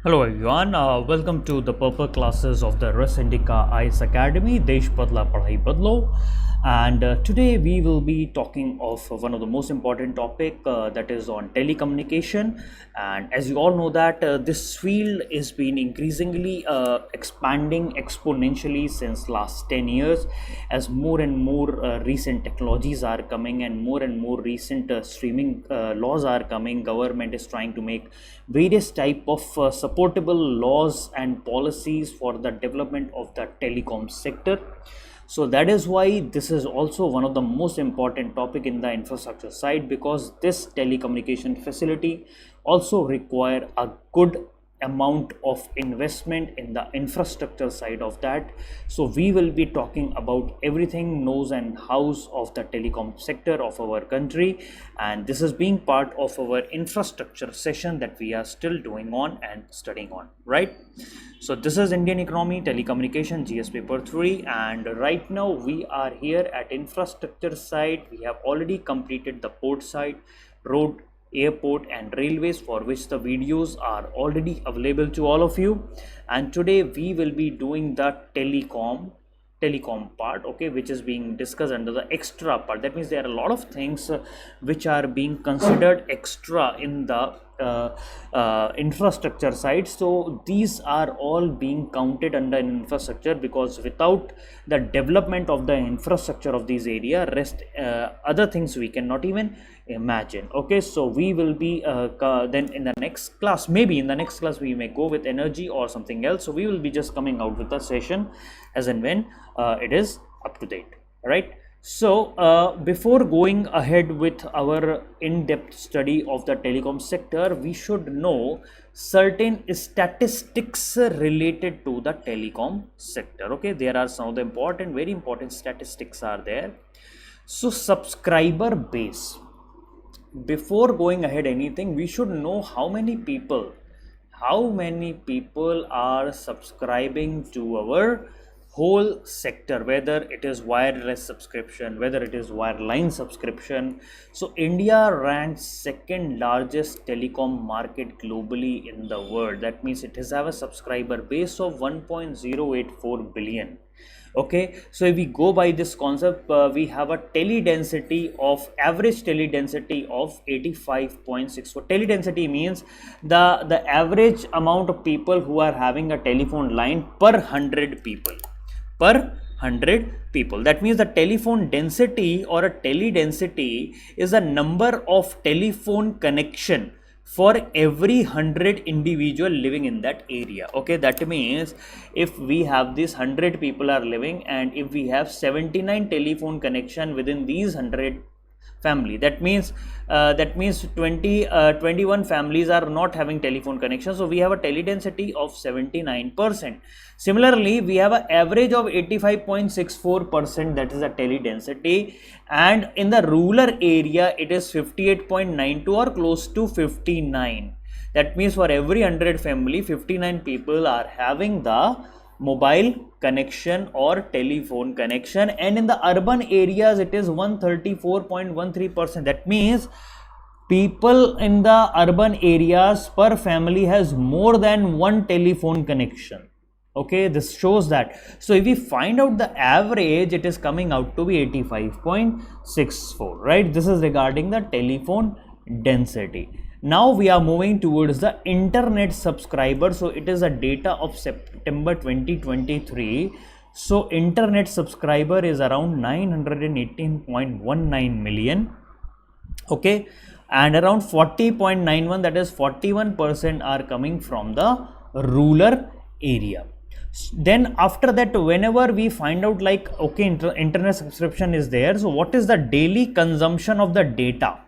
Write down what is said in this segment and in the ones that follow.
Hello everyone, welcome to the purple classes of the Rus Indica IS Academy, Desh Badla Padhai Badlo. And today we will be talking of one of the most important topic that is on telecommunication. And as you all know that this field is been increasingly expanding exponentially since last 10 years as more and more recent technologies are coming and more recent streaming laws are coming. Government is trying to make various type of supportable laws and policies for the development of the telecom sector. So that is why this is also one of the most important topic in the infrastructure side, because this telecommunication facility also require a good amount of investment in the infrastructure side of that. So we will be talking about everything knows and hows of the telecom sector of our country, and this is being part of our infrastructure session that we are still doing on and studying on, right? So this is Indian Economy Telecommunication GS paper 3, and right now we are here at infrastructure side. We have already completed the port side, road, airport and railways, for which the videos are already available to all of you. And today we will be doing the telecom part, okay, which is being discussed under the extra part. That means there are a lot of things which are being considered extra in the infrastructure side. So these are all being counted under infrastructure, because without the development of the infrastructure of these area, rest other things we cannot even imagine. Okay, so we will be then in the next class, maybe in the next class we may go with energy or something else. So we will be just coming out with the session as and when it is up to date, right? So before going ahead with our in-depth study of the telecom sector, we should know certain statistics related to the telecom sector. Okay, there are some of the important, very important statistics are there. So subscriber base. Before going ahead anything, we should know how many people are subscribing to our whole sector, whether it is wireless subscription, whether it is wireline subscription. So India ranks second largest telecom market globally in the world. That means it has a subscriber base of 1.084 billion. Okay, so if we go by this concept, we have a average tele density of 85.64. Tele density means the average amount of people who are having a telephone line per 100 people. That means the telephone density or a tele density is a number of telephone connection for every 100 individual living in that area. Okay, that means if we have these 100 people are living, and if we have 79 telephone connection within these 100 family, that means 21 families are not having telephone connection. So we have a tele density of 79%. Similarly, we have an average of 85.64%, that is a tele density, and in the rural area it is 58.92 or close to 59. That means for every 100 family, 59 people are having the mobile connection or telephone connection, and in the urban areas it is 134.13%. that means people in the urban areas per family has more than one telephone connection. Okay, this shows that. So if we find out the average, it is coming out to be 85.64, right? This is regarding the telephone density. Now we are moving towards the internet subscriber. So it is a data of September 2023. So internet subscriber is around 918.19 million. Okay, and around 40.91, that is 41%, are coming from the rural area. Then after that, whenever we find out like, okay, internet subscription is there, so what is the daily consumption of the data?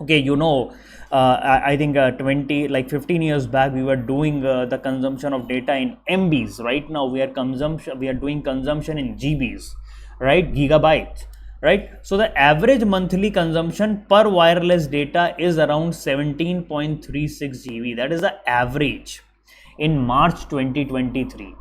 Okay, you know, I think 15 years back we were doing the consumption of data in MBs. Right now we are doing consumption in GBs, right, gigabytes, right? So the average monthly consumption per wireless data is around 17.36 GB. That is the average in March 2023.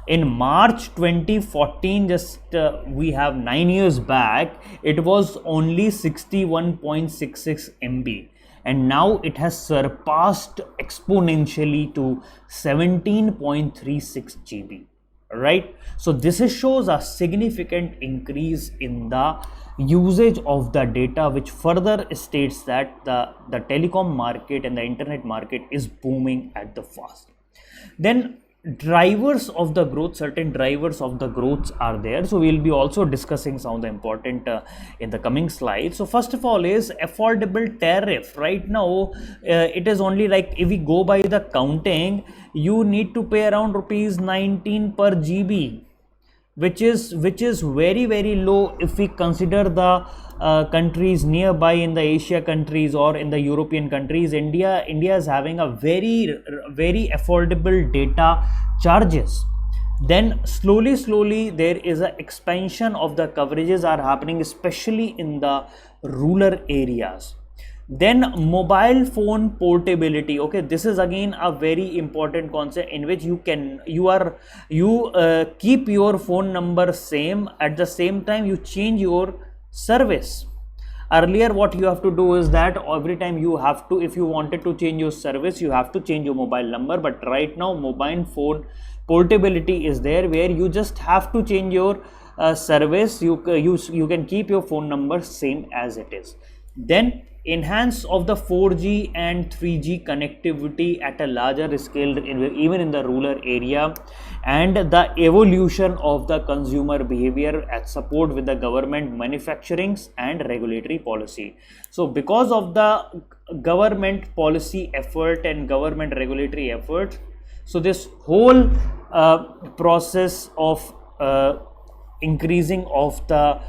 In March 2014, just we have 9 years back, it was only 61.66 MB. and now it has surpassed exponentially to 17.36 GB. Right, so this shows a significant increase in the usage of the data, which further states that the telecom market and the internet market is booming at the fast. Then drivers of the growth, certain drivers of the growths are there, so we'll be also discussing some of the important in the coming slides. So first of all is affordable tariff. Right now it is only like, if we go by the counting, you need to pay around rupees 19 per GB, which is very low if we consider the countries nearby in the Asia countries or in the European countries. India is having a very affordable data charges. Then slowly there is a expansion of the coverages are happening, especially in the rural areas. Then mobile phone portability. Okay, this is again a very important concept, in which you keep your phone number same, at the same time you change your service. Earlier what you have to do is that every time you have to, if you wanted to change your service, you have to change your mobile number. But right now mobile phone portability is there, where you just have to change your service. You can keep your phone number same as it is. Then enhance of the 4G and 3G connectivity at a larger scale, even in the rural area, and the evolution of the consumer behavior at support with the government manufacturing and regulatory policy. So because of the government policy effort and government regulatory effort, so this whole process of increasing of the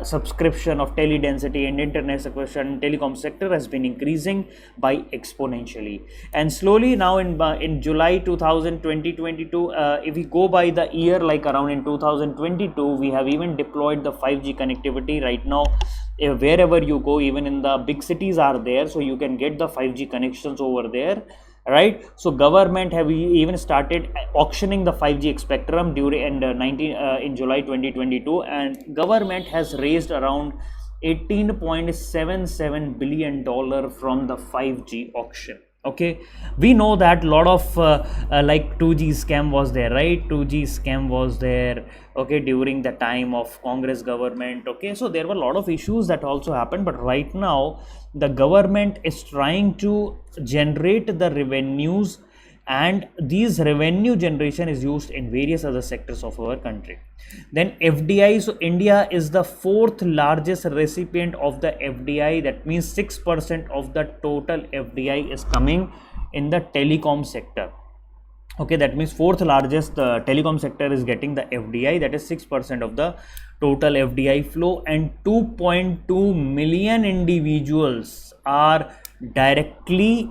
subscription of tele density and internet subscription telecom sector has been increasing by exponentially. And slowly now in July 2022, if we go by the year, like around in 2022, we have even deployed the 5G connectivity. Right now wherever you go, even in the big cities are there, so you can get the 5G connections over there. Right, so government have even started auctioning the 5G spectrum during in July 2022, and government has raised around $18.77 billion from the 5G auction. Okay, we know that a lot of like 2G scam was there, right? 2G scam was there, okay, during the time of Congress government. Okay, so there were a lot of issues that also happened, but right now the government is trying to generate the revenues, and these revenue generation is used in various other sectors of our country. Then FDI, so India is the fourth largest recipient of the FDI. That means 6% of the total FDI is coming in the telecom sector. Okay, that means fourth largest telecom sector is getting the FDI, that is 6% of the total FDI flow, and 2.2 million individuals are indirectly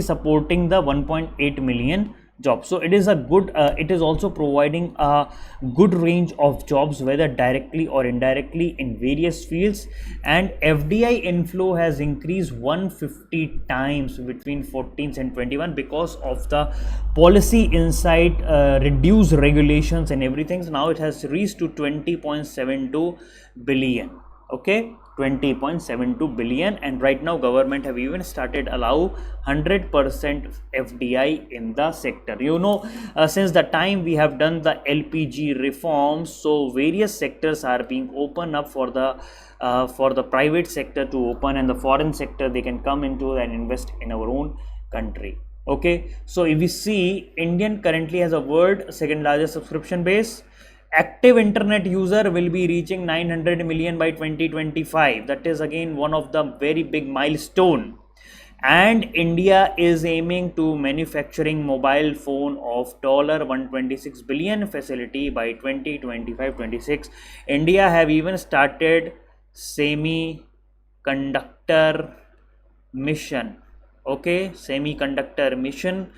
supporting the 1.8 million jobs. So it is a good it is also providing a good range of jobs, whether directly or indirectly, in various fields. And FDI inflow has increased 150 times between 14 and 21 because of the policy inside reduced regulations and everything. So now it has reached to 20.72 billion. Okay, 20.72 billion, and right now government have even started allow 100% FDI in the sector. Since the time we have done the LPG reforms, so various sectors are being opened up for the private sector to open, and the foreign sector, they can come into and invest in our own country. Okay, so if we see, Indian currently has a world second largest subscription base. Active internet user will be reaching 900 million by 2025. That is again one of the very big milestone. And India is aiming to manufacturing mobile phone of $126 billion facility by 2025-26. India have even started semiconductor mission. Okay, semiconductor mission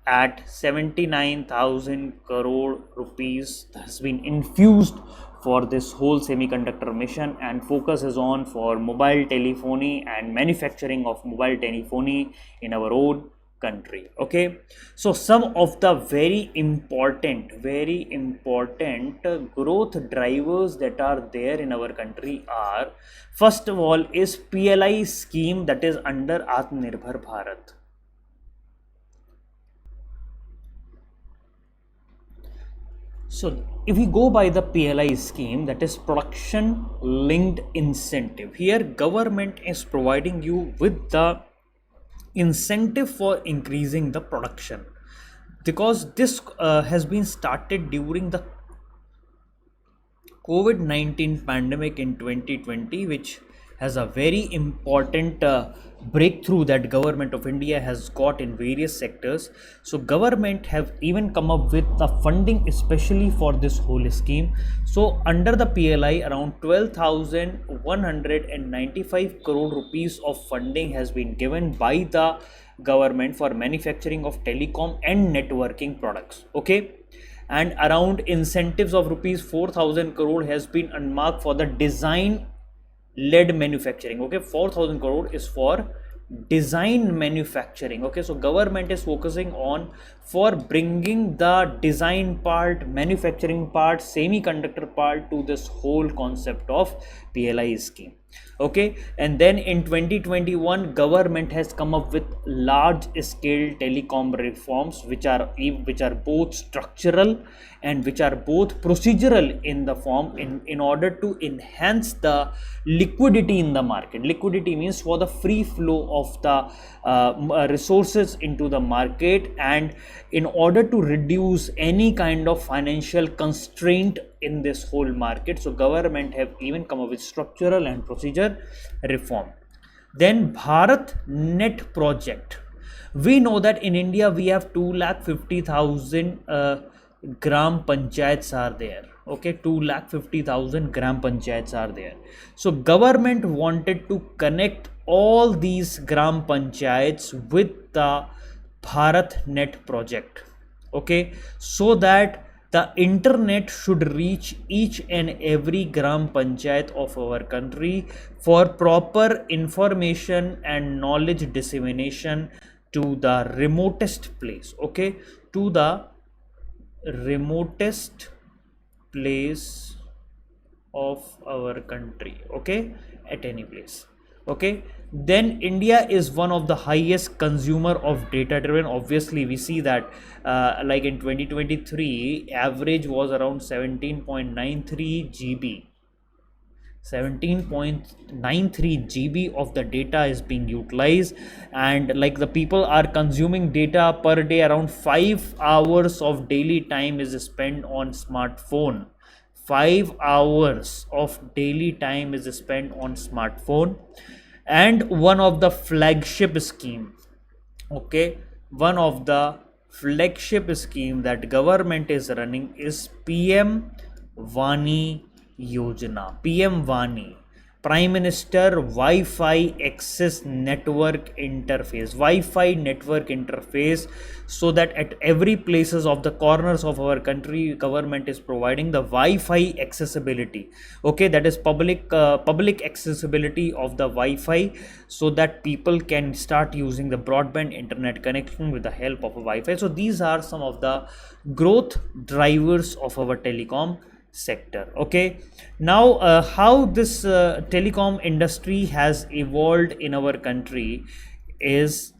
at 79,000 crore rupees has been infused for this whole semiconductor mission, and focus is on for mobile telephony and manufacturing of mobile telephony in our own country. Okay, so some of the very important growth drivers that are there in our country are, first of all, is PLI scheme, that is under Atmanirbhar Bharat. So if we go by the PLI scheme, that is production linked incentive, here government is providing you with the incentive for increasing the production, because this has been started during the COVID-19 pandemic in 2020, which has a very important breakthrough that government of India has got in various sectors. So government have even come up with the funding especially for this whole scheme. So under the PLI, around 12,195 crore rupees of funding has been given by the government for manufacturing of telecom and networking products. Okay, and around incentives of rupees 4,000 crore has been unmarked for the design led manufacturing. Okay, 4,000 crore is for design manufacturing. Okay, so government is focusing on for bringing the design part, manufacturing part, semiconductor part to this whole concept of PLI scheme. Okay, and then in 2021 government has come up with large scale telecom reforms, which are both structural and which are both procedural in the form, in order to enhance the liquidity in the market. Liquidity means for the free flow of the resources into the market, and in order to reduce any kind of financial constraint in this whole market. So government have even come up with structural and procedure reform. Then Bharat Net project, we know that in India we have 2,50,000 gram panchayats are there. Okay, 2,50,000 gram panchayats are there. So government wanted to connect all these gram panchayats with the Bharat Net project. Okay, so that the internet should reach each and every gram panchayat of our country for proper information and knowledge dissemination to the remotest place. Okay, to the remotest place of our country. Okay, at any place. Okay, then India is one of the highest consumer of data driven. Obviously we see that like in 2023 average was around 17.93 GB. 17.93 GB of the data is being utilized, and like the people are consuming data per day, around 5 hours of daily time is spent on smartphone. 5 hours of daily time is spent on smartphone. And one of the flagship scheme, okay, one of the flagship scheme that government is running is PM Vani Yojana. PM Vani, Prime Minister Wi-Fi Access Network Interface, Wi-Fi network interface, so that at every places of the corners of our country government is providing the Wi-Fi accessibility. Okay, that is public accessibility of the Wi-Fi, so that people can start using the broadband internet connection with the help of a Wi-Fi. So these are some of the growth drivers of our telecom sector. Okay, now how this telecom industry has evolved in our country is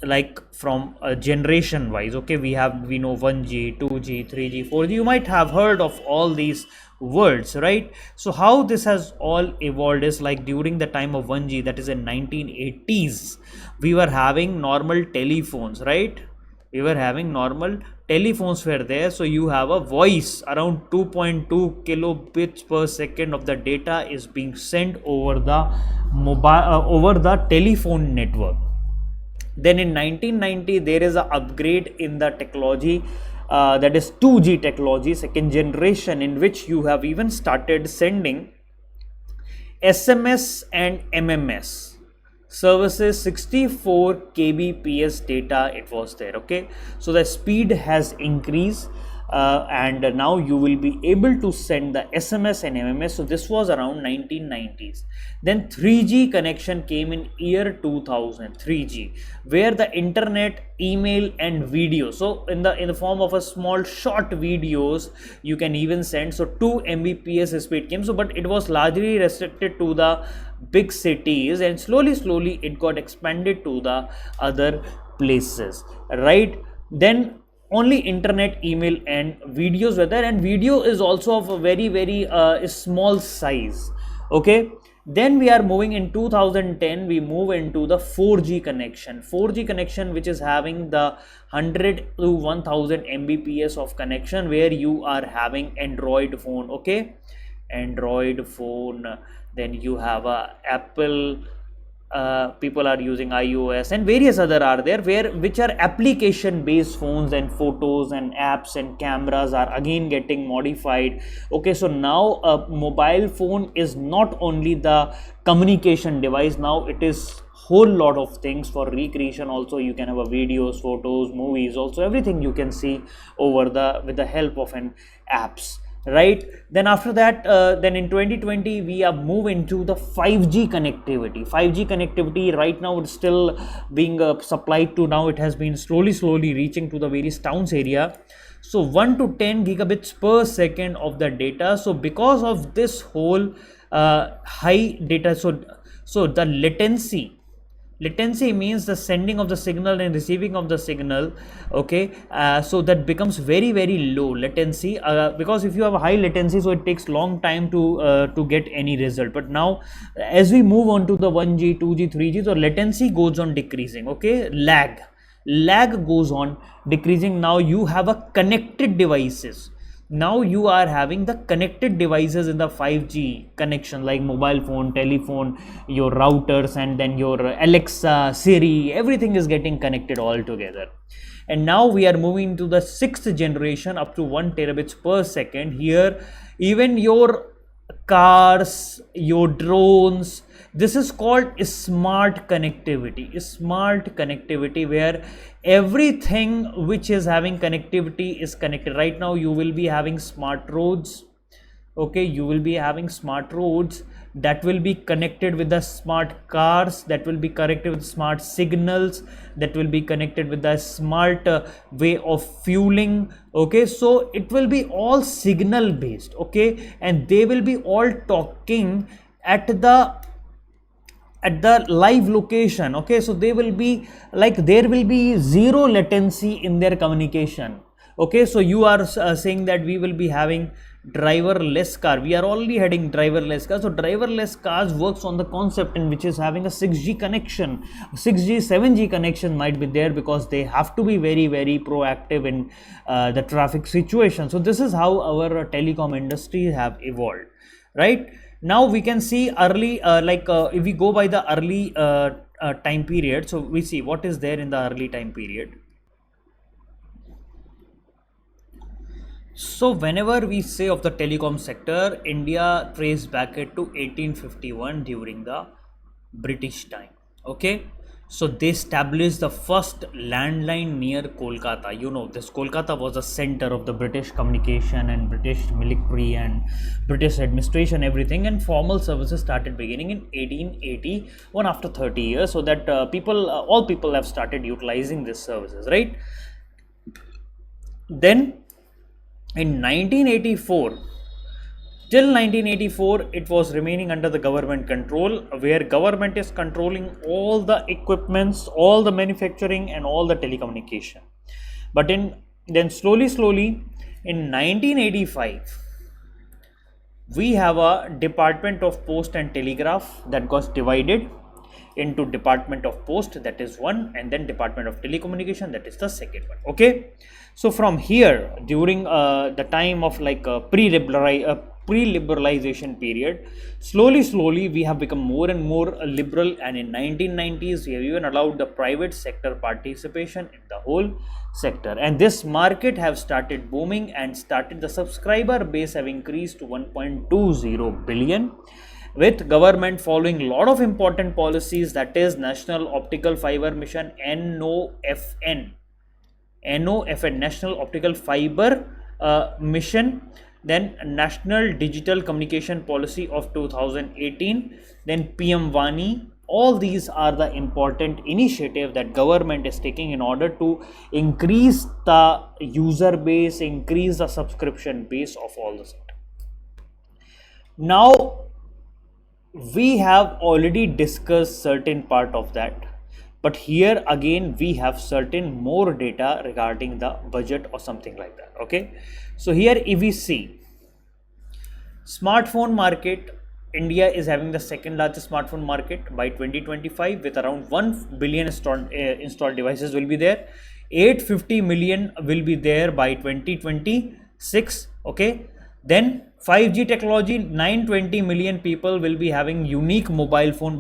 like from generation wise. Okay, we know 1G, 2G, 3G, 4G. You might have heard of all these words, right? So how this has all evolved is like during the time of 1G, that is in 1980s, we were having normal telephones, right? We were having normal telephones were there. So you have a voice, around 2.2 kilobits per second of the data is being sent over the mobile over the telephone network. Then in 1990 there is an upgrade in the technology, that is 2G technology, second generation, in which you have even started sending SMS and MMS services. 64 kbps data it was there. Okay, so the speed has increased. and now you will be able to send the SMS and MMS. So this was around 1990s. Then 3G connection came in year 2000, 3G, where the internet, email and video, so in the form of a small short videos you can even send. So 2 Mbps speed came. So but it was largely restricted to the big cities, and slowly it got expanded to the other places, right? Then only internet, email and videos were there, and video is also of a very small size. Okay, then we are moving in 2010, we move into the 4G connection. 4G connection, which is having the 100 to 1000 Mbps of connection, where you are having Android phone. Okay, Android phone, then you have a Apple, people are using iOS, and various other are there, which are application based phones, and photos and apps and cameras are again getting modified. Okay, so now a mobile phone is not only the communication device, now it is whole lot of things for recreation also. You can have a videos, photos, movies, also everything you can see over the with the help of an apps, right? Then after that, then in 2020 we are move into the 5G connectivity. 5G connectivity right now it's still being supplied to, now it has been slowly reaching to the various towns area. So 1 to 10 gigabits per second of the data. So because of this whole high data, so the latency means the sending of the signal and receiving of the signal. Okay, so that becomes very low latency, because if you have a high latency, so it takes long time to get any result. But now as we move on to the 1G, 2G, 3G, so latency goes on decreasing. Okay, lag goes on decreasing. Now you have a connected devices. Now you are having the connected devices in the 5G connection, like mobile phone, telephone, your routers, and then your Alexa, Siri, everything is getting connected all together. And now we are moving to the 6th generation, up to 1 terabits per second. Here even your cars, your drones, this is called smart connectivity. Where everything which is having connectivity is connected. Right now you will be having smart roads. Okay, you will be having smart roads that will be connected with the smart cars, that will be connected with smart signals, that will be connected with the smart way of fueling. Okay, so it will be all signal based. Okay, and they will be all talking at the live location. Okay, so they will be like, there will be zero latency in their communication. Okay, so you are saying that we will be having driverless car. We are already heading driverless car. So driverless cars works on the concept in which is having a 6G connection. 6G, 7G connection might be there, because they have to be very proactive in the traffic situation. So this is how our telecom industry have evolved, right? Now we can see early, if we go by the early time period, so we see what is there in the early time period. So whenever we say of the telecom sector, India traced back it to 1851 during the British time. Okay, so they established the first landline near Kolkata. You know, this Kolkata was the center of the British communication and British military and British administration, everything, and formal services started beginning in 1881 after 30 years, so that all people have started utilizing these services, right? Then in 1984, till 1984, it was remaining under the government control, where government is controlling all the equipments, all the manufacturing and all the telecommunication. But then slowly in 1985, we have a Department of Post and Telegraph that got divided into Department of Post, that is one, and then Department of Telecommunication, that is the second one. Okay, so from here, during the time of like pre-liberalization period, slowly we have become more and more liberal, and in 1990s we have even allowed the private sector participation in the whole sector, and this market have started booming, and started the subscriber base have increased to 1.20 billion, with government following a lot of important policies, that is National Optical Fiber Mission, NOFN, National Optical Fiber mission, then National Digital Communication Policy of 2018, then PM Vani. All these are the important initiative that government is taking in order to increase the user base, increase the subscription base of all the sector. Now we have already discussed certain part of that, but here again we have certain more data regarding the budget or something like that. Okay, so here if we see smartphone market, India is having the second largest smartphone market by 2025 with around 1 billion installed devices will be there. 850 million will be there by 2026. Okay, then 5G technology, 920 million people will be having unique mobile phone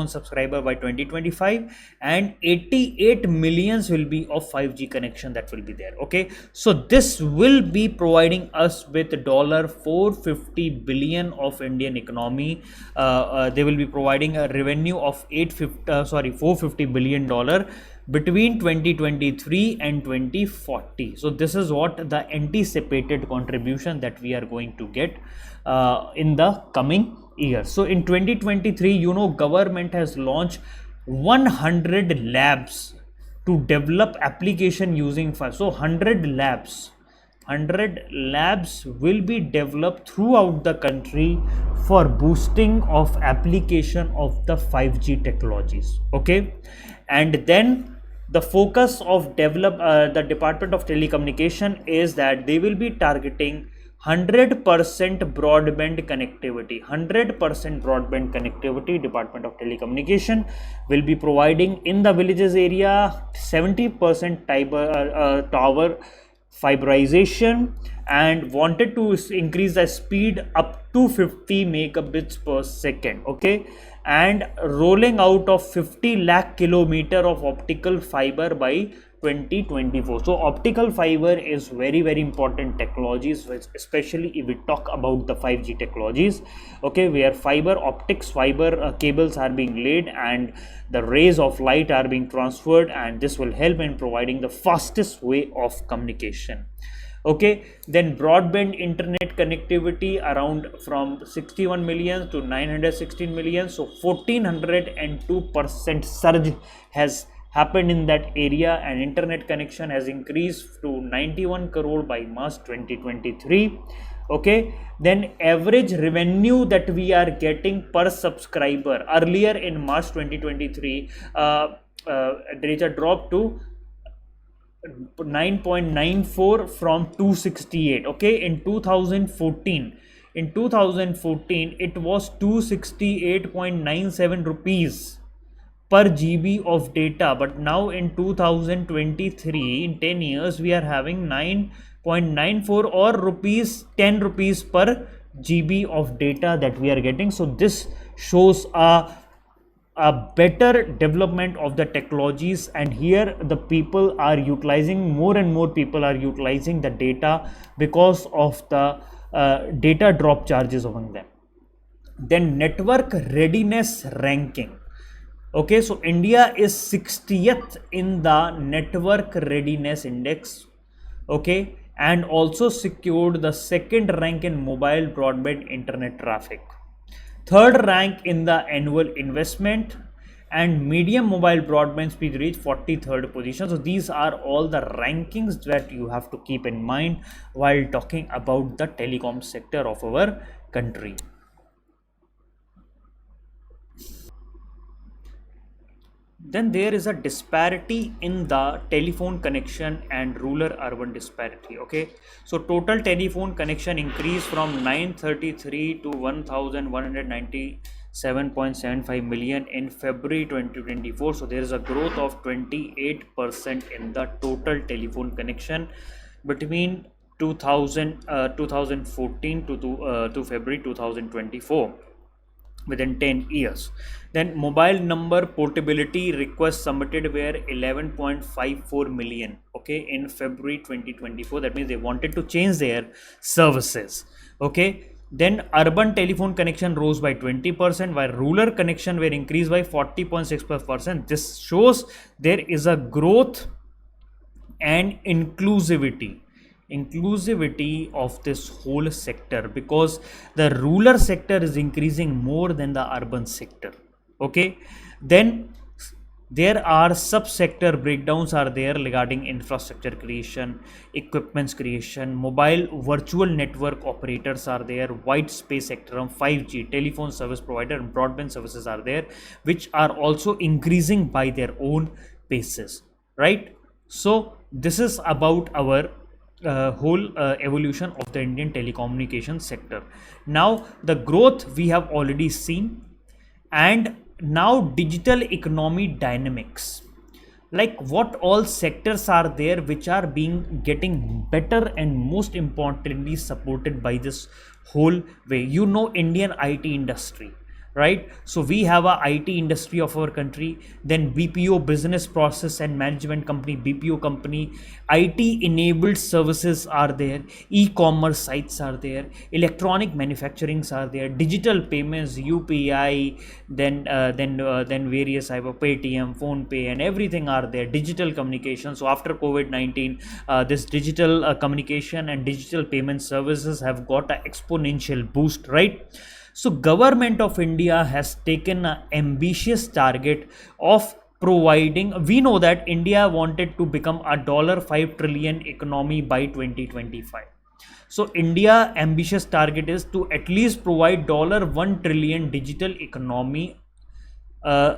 subscriber by 2025, and 88 millions will be of 5G connection that will be there. Okay, so this will be providing us with $450 billion of Indian economy. They will be providing a revenue of $450 billion between 2023 and 2040. So this is what the anticipated contribution that we are going to get in the coming year. So in 2023, government has launched 100 labs to develop application using 5. So 100 labs will be developed throughout the country for boosting of application of the 5G technologies. Okay, and then the focus of the Department of Telecommunication is that they will be targeting 100% broadband connectivity. 100% broadband connectivity Department of Telecommunication will be providing in the villages area. 70% tower fiberization, and wanted to increase the speed up to 50 megabits per second. Okay, and rolling out of 50 lakh kilometer of optical fiber by 2024. So optical fiber is very important technologies, especially if we talk about the 5G technologies. Okay, where fiber cables are being laid and the rays of light are being transferred, and this will help in providing the fastest way of communication. Okay, then broadband internet connectivity around from 61 million to 916 million. So 1402% surge has happened in that area, and internet connection has increased to 91 crore by March 2023. Okay, then average revenue that we are getting per subscriber earlier in March 2023, there is a drop to 9.94 from 268. Okay, in 2014 it was 268.97 rupees per GB of data, but now in 2023, in 10 years, we are having 9.94 or 10 rupees per GB of data that we are getting. So this shows a better development of the technologies, and here the people are utilizing, more and more people are utilizing the data because of the data drop charges among them. Then network readiness ranking. Okay, so India is 60th in the network readiness index. Okay, and also secured the second rank in mobile broadband internet traffic, third rank in the annual investment, and medium mobile broadband speed reached 43rd position. So these are all the rankings that you have to keep in mind while talking about the telecom sector of our country. Then there is a disparity in the telephone connection and rural urban disparity. Okay, so total telephone connection increased from 933 to 1197.75 million in February 2024. So there is a growth of 28% in the total telephone connection between 2014 to February 2024, within 10 years. Then mobile number portability requests submitted were 11.54 million. Okay, in February 2024. That means they wanted to change their services. Okay, then urban telephone connection rose by 20%, while rural connection were increased by 40.6%. This shows there is a growth and inclusivity inclusivity of this whole sector, because the rural sector is increasing more than the urban sector. Okay, then there are subsector breakdowns are there regarding infrastructure creation, equipments creation, mobile virtual network operators are there, white space sector, 5G, telephone service provider, and broadband services are there, which are also increasing by their own paces, right? So this is about our whole evolution of the Indian telecommunication sector. Now the growth we have already seen, and now digital economy dynamics, like what all sectors are there which are being getting better and most importantly supported by this whole way. Indian IT industry, right? So we have a IT industry of our country, then BPO, business process and management company, BPO company, IT enabled services are there, e-commerce sites are there, electronic manufacturings are there, digital payments, UPI, then various cyber, Paytm, phone pay and everything are there, digital communication. So after COVID-19, this digital communication and digital payment services have got an exponential boost, right? So government of India has taken an ambitious target of providing. We know that India wanted to become a $5 trillion economy by 2025. So India ambitious target is to at least provide $1 trillion digital economy uh,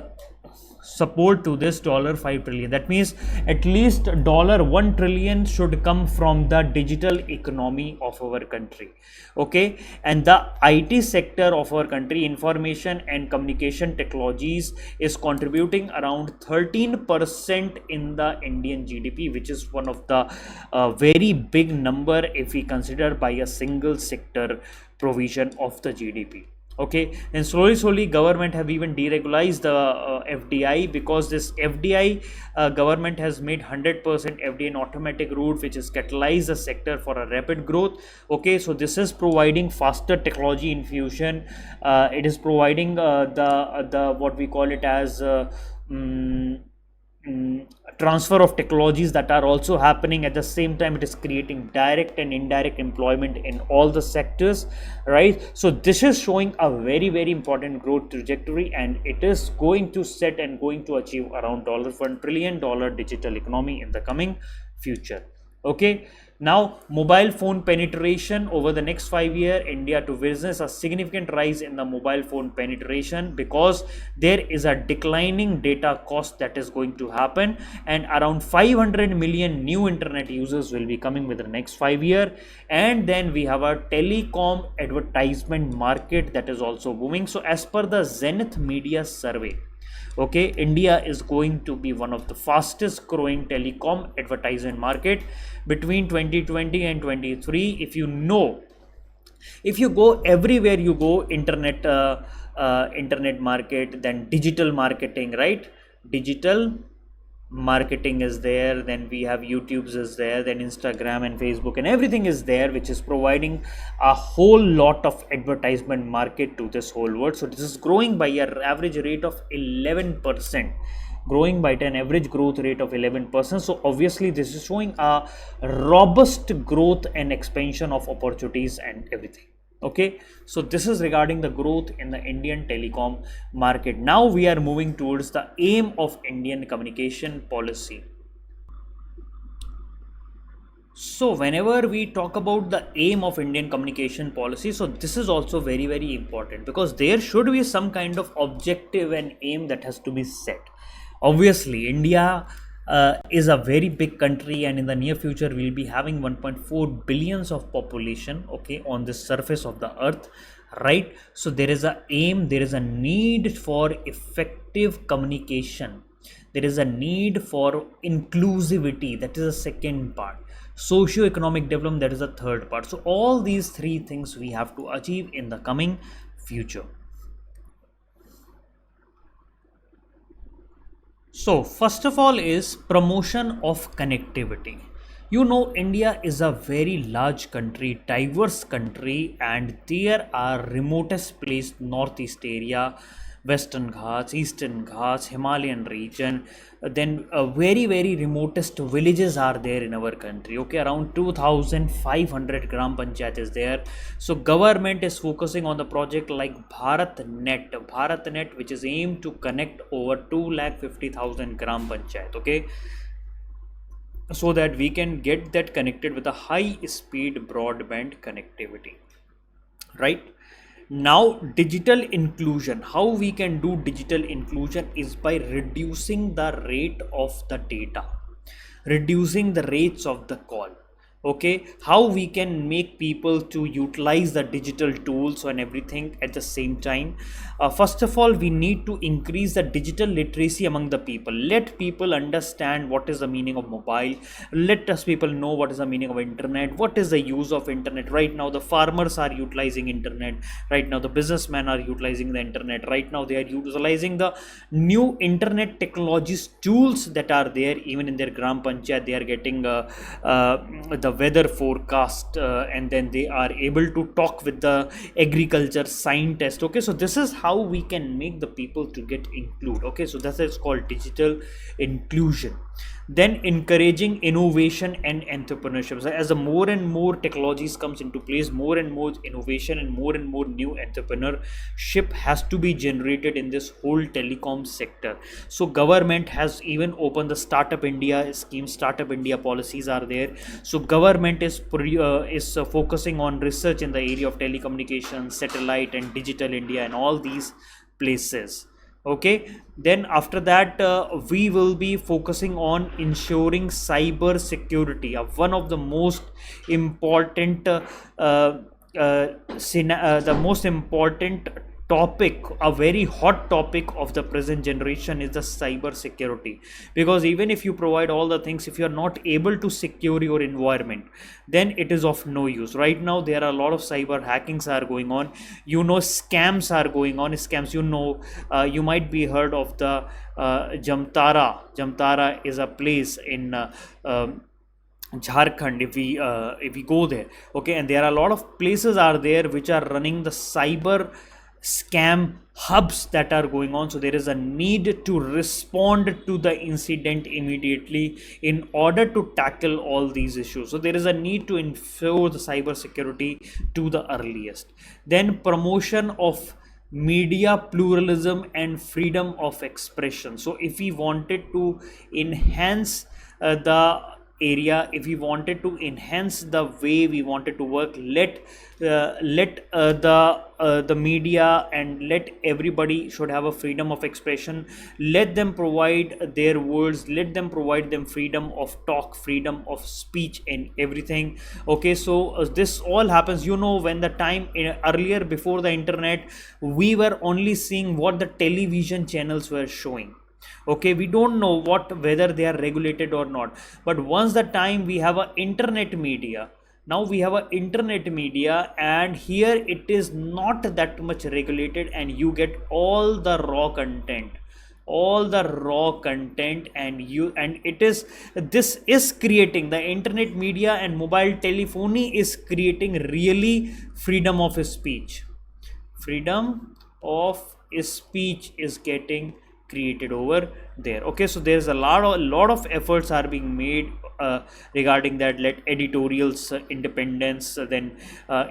support to this $5 trillion. That means at least $1 trillion should come from the digital economy of our country. Okay, and the IT sector of our country, information and communication technologies, is contributing around 13% in the Indian GDP, which is one of the very big number if we consider by a single sector provision of the GDP. Okay, and slowly government have even deregularized the FDI, because this FDI government has made 100% FDI an automatic route, which has catalyzed the sector for a rapid growth. Okay, so this is providing faster technology infusion. It is providing the what we call it as transfer of technologies that are also happening at the same time. It is creating direct and indirect employment in all the sectors, right? So this is showing a very important growth trajectory, and it is going to set and going to achieve around $1 trillion digital economy in the coming future. Okay, now mobile phone penetration over the next 5 years, India to witness a significant rise in the mobile phone penetration, because there is a declining data cost that is going to happen, and around 500 million new internet users will be coming within the next 5 years. And then we have a telecom advertisement market that is also booming. So as per the Zenith Media survey, okay, India is going to be one of the fastest growing telecom advertisement market between 2020 and 23. If you go everywhere, you go internet market, then digital marketing, right? Digital marketing is there, then we have YouTube's is there, then Instagram and Facebook and everything is there, which is providing a whole lot of advertisement market to this whole world. So this is growing by an average rate of 11%, growing by an average growth rate of 11%. So obviously this is showing a robust growth and expansion of opportunities and everything. Okay, so this is regarding the growth in the Indian telecom market. Now we are moving towards the aim of Indian communication policy. So whenever we talk about the aim of Indian communication policy, so this is also very important, because there should be some kind of objective and aim that has to be set. Obviously India is a very big country, and in the near future we'll be having 1.4 billions of population, okay, on the surface of the earth, right? So there is a aim, there is a need for effective communication, there is a need for inclusivity, that is the second part, socio-economic development, that is the third part. So all these three things we have to achieve in the coming future. So first of all is promotion of connectivity. India is a very large country, diverse country, and there are remotest place, northeast area, Western Ghats, Eastern Ghats, Himalayan region, then very remotest villages are there in our country. Okay, around 2,500 gram panchayat is there. So government is focusing on the project like Bharat Net, which is aimed to connect over 2,50,000 gram panchayat. Okay, so that we can get that connected with a high speed broadband connectivity, right? Now digital inclusion, how we can do digital inclusion is by reducing the rate of the data, reducing the rates of the call. Okay, how we can make people to utilize the digital tools and everything at the same time. First of all, we need to increase the digital literacy among the people. Let people understand what is the meaning of mobile. Let us people know what is the meaning of internet, what is the use of internet. Right now the farmers are utilizing internet, right now the businessmen are utilizing the internet, right now they are utilizing the new internet technologies tools that are there. Even in their gram panchayat they are getting the weather forecast, and then they are able to talk with the agriculture scientist. Okay, so this is how we can make the people to get include. Okay, so that is called digital inclusion. Then encouraging innovation and entrepreneurship. So as the more and more technologies comes into place, more and more innovation and more new entrepreneurship has to be generated in this whole telecom sector. So government has even opened the Startup India scheme. Startup India policies are there. So government is focusing on research in the area of telecommunication, satellite and digital India and all these places. Okay, then after that we will be focusing on ensuring cyber security, one of the most important the most important topic, a very hot topic of the present generation is the cyber security. Because even if you provide all the things, if you are not able to secure your environment, then it is of no use. Right now there are a lot of cyber hackings are going on, scams are going on. Scams, you might be heard of the Jamtara is a place in Jharkhand. If we go there, okay, and there are a lot of places are there which are running the cyber scam hubs that are going on. So there is a need to respond to the incident immediately in order to tackle all these issues. So there is a need to ensure the cyber security to the earliest. Then promotion of media pluralism and freedom of expression. So if we wanted to enhance the area, if we wanted to enhance the way we wanted to work, let the media and let everybody should have a freedom of expression. Let them provide their words, let them provide them freedom of talk, freedom of speech and everything. Okay, so this all happens, when the time earlier before the internet, we were only seeing what the television channels were showing. Okay, we don't know whether they are regulated or not. But once the time we have a internet media, now we have a internet media, and here it is not that much regulated, and you get all the raw content, and this is creating, the internet media and mobile telephony is creating really freedom of speech. Freedom of speech is getting created over there. Okay, so there's a lot of efforts are being made regarding that. Let editorials independence, then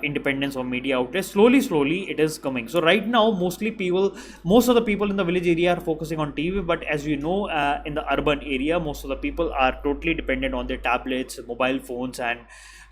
independence of media outlets. Slowly it is coming. So right now most of the people in the village area are focusing on TV, but as you know, in the urban area most of the people are totally dependent on their tablets, mobile phones and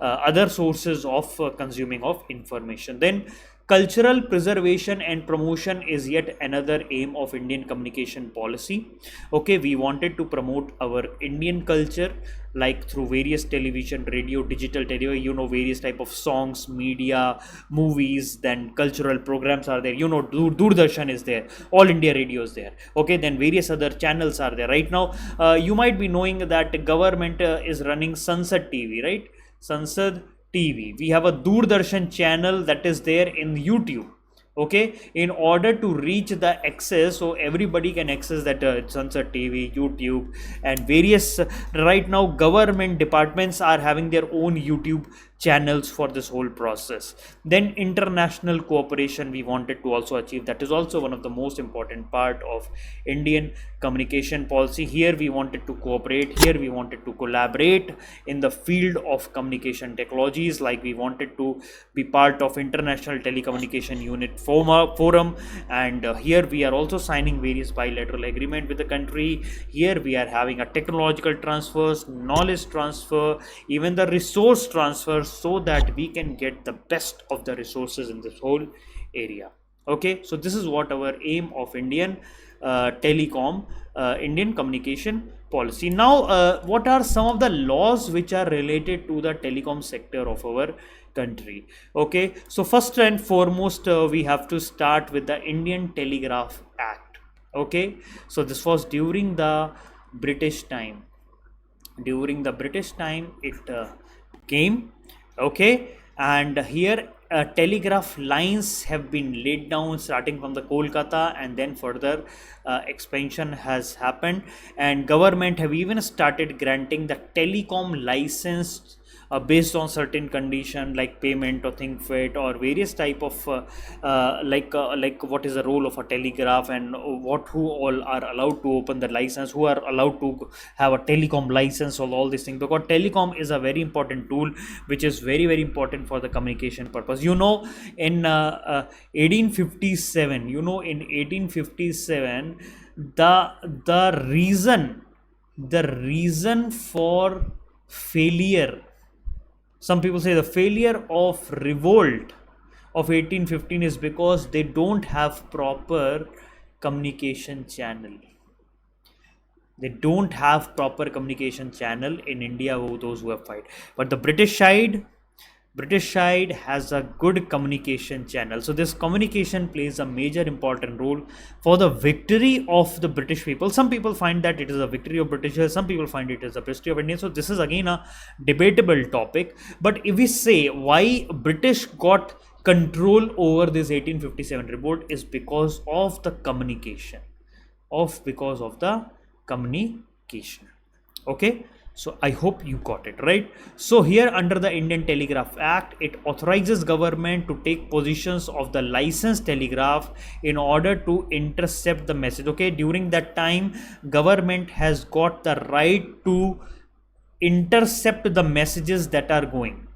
other sources of consuming of information. Then cultural preservation and promotion is yet another aim of Indian communication policy. Okay, we wanted to promote our Indian culture, like through various television, radio, digital television, various type of songs, media, movies, then cultural programs are there. Doordarshan is there, All India Radio is there. Okay, then various other channels are there. Right now, you might be knowing that government is running Sansad TV, right? Sansad TV. We have a Doordarshan channel that is there in YouTube. Okay, in order to reach the access, so everybody can access that Sunset TV, YouTube and various right now government departments are having their own YouTube channels for this whole process. Then international cooperation we wanted to also achieve. That is also one of the most important part of Indian communication policy. Here we wanted to cooperate, here we wanted to collaborate in the field of communication technologies. Like we wanted to be part of International Telecommunication Unit forum, and here we are also signing various bilateral agreement with the country. Here we are having a technological transfers, knowledge transfer, even the resource transfer, so that we can get the best of the resources in this whole area. Okay, so this is what our aim of Indian communication policy. Now, what are some of the laws which are related to the telecom sector of our country? Okay, so first and foremost, we have to start with the Indian Telegraph Act. Okay, so this was during the British time. During the British time, it came. Okay, and here telegraph lines have been laid down starting from the Kolkata, and then further expansion has happened, and government have even started granting the telecom license based on certain condition like payment or thing fit or various type of like what is the role of a telegraph, and what who all are allowed to open the license, who are allowed to have a telecom license, or all these things, because telecom is a very important tool which is very important for the communication purpose. In 1857, in 1857, the reason for failure, some people say the failure of revolt of 1815, is because they don't have proper communication channel. They don't have proper communication channel in India, those who have fight. But the British side has a good communication channel. So this communication plays a major important role for the victory of the British people. Some people find that it is a victory of Britishers, some people find it is a victory of Indians. So this is again a debatable topic. But if we say why British got control over this 1857 revolt, is because of the communication. Okay, so I hope you got it right. So here under the Indian Telegraph Act, it authorizes government to take positions of the licensed telegraph in order to intercept the message. Okay, during that time, government has got the right to intercept the messages that are going.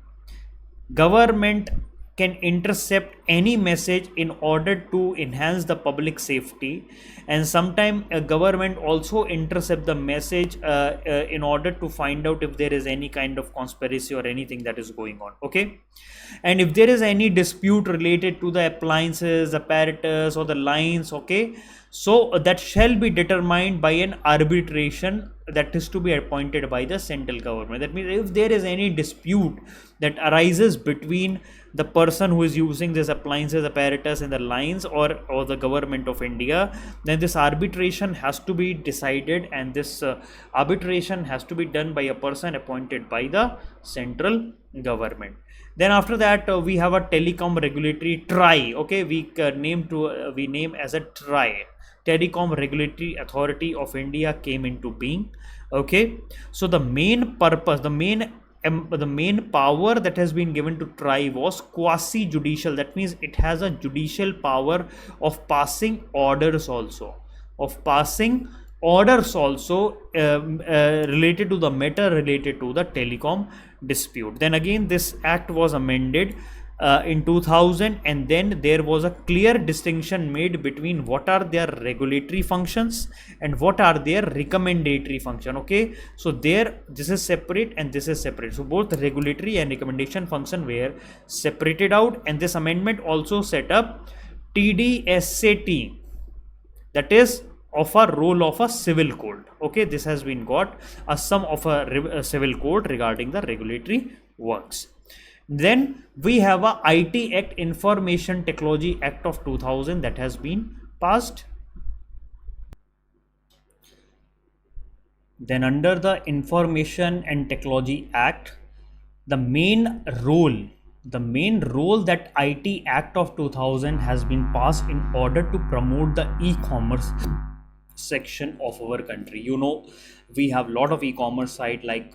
Government can intercept any message in order to enhance the public safety, and sometimes a government also intercept the message in order to find out if there is any kind of conspiracy or anything that is going on. Okay, and if there is any dispute related to the appliances, apparatus, or the lines, okay, so that shall be determined by an arbitration that is to be appointed by the central government. That means if there is any dispute that arises between the person who is using this appliances, apparatus, and the lines, or the government of India, then this arbitration has to be decided, and this arbitration has to be done by a person appointed by the central government. Then after that, we have a telecom regulatory TRAI. Okay, we name as a TRAI. Telecom Regulatory Authority of India came into being. Okay, so the main purpose, the main power that has been given to TRAI was quasi-judicial. That means it has a judicial power of passing orders also, related to the matter related to the telecom dispute. Then again, this act was amended in 2000, and then there was a clear distinction made between what are their regulatory functions and what are their recommendatory function. Okay, so there, this is separate and this is separate. So both regulatory and recommendation function were separated out, and this amendment also set up TDSAT, that is of a role of a civil code. Okay, this has been got a sum of a civil code regarding the regulatory works. Then we have a IT Act, Information Technology Act of 2000, that has been passed. Then under the Information and Technology Act, the main role that IT Act of 2000 has been passed in order to promote the e-commerce section of our country. We have a lot of e-commerce site like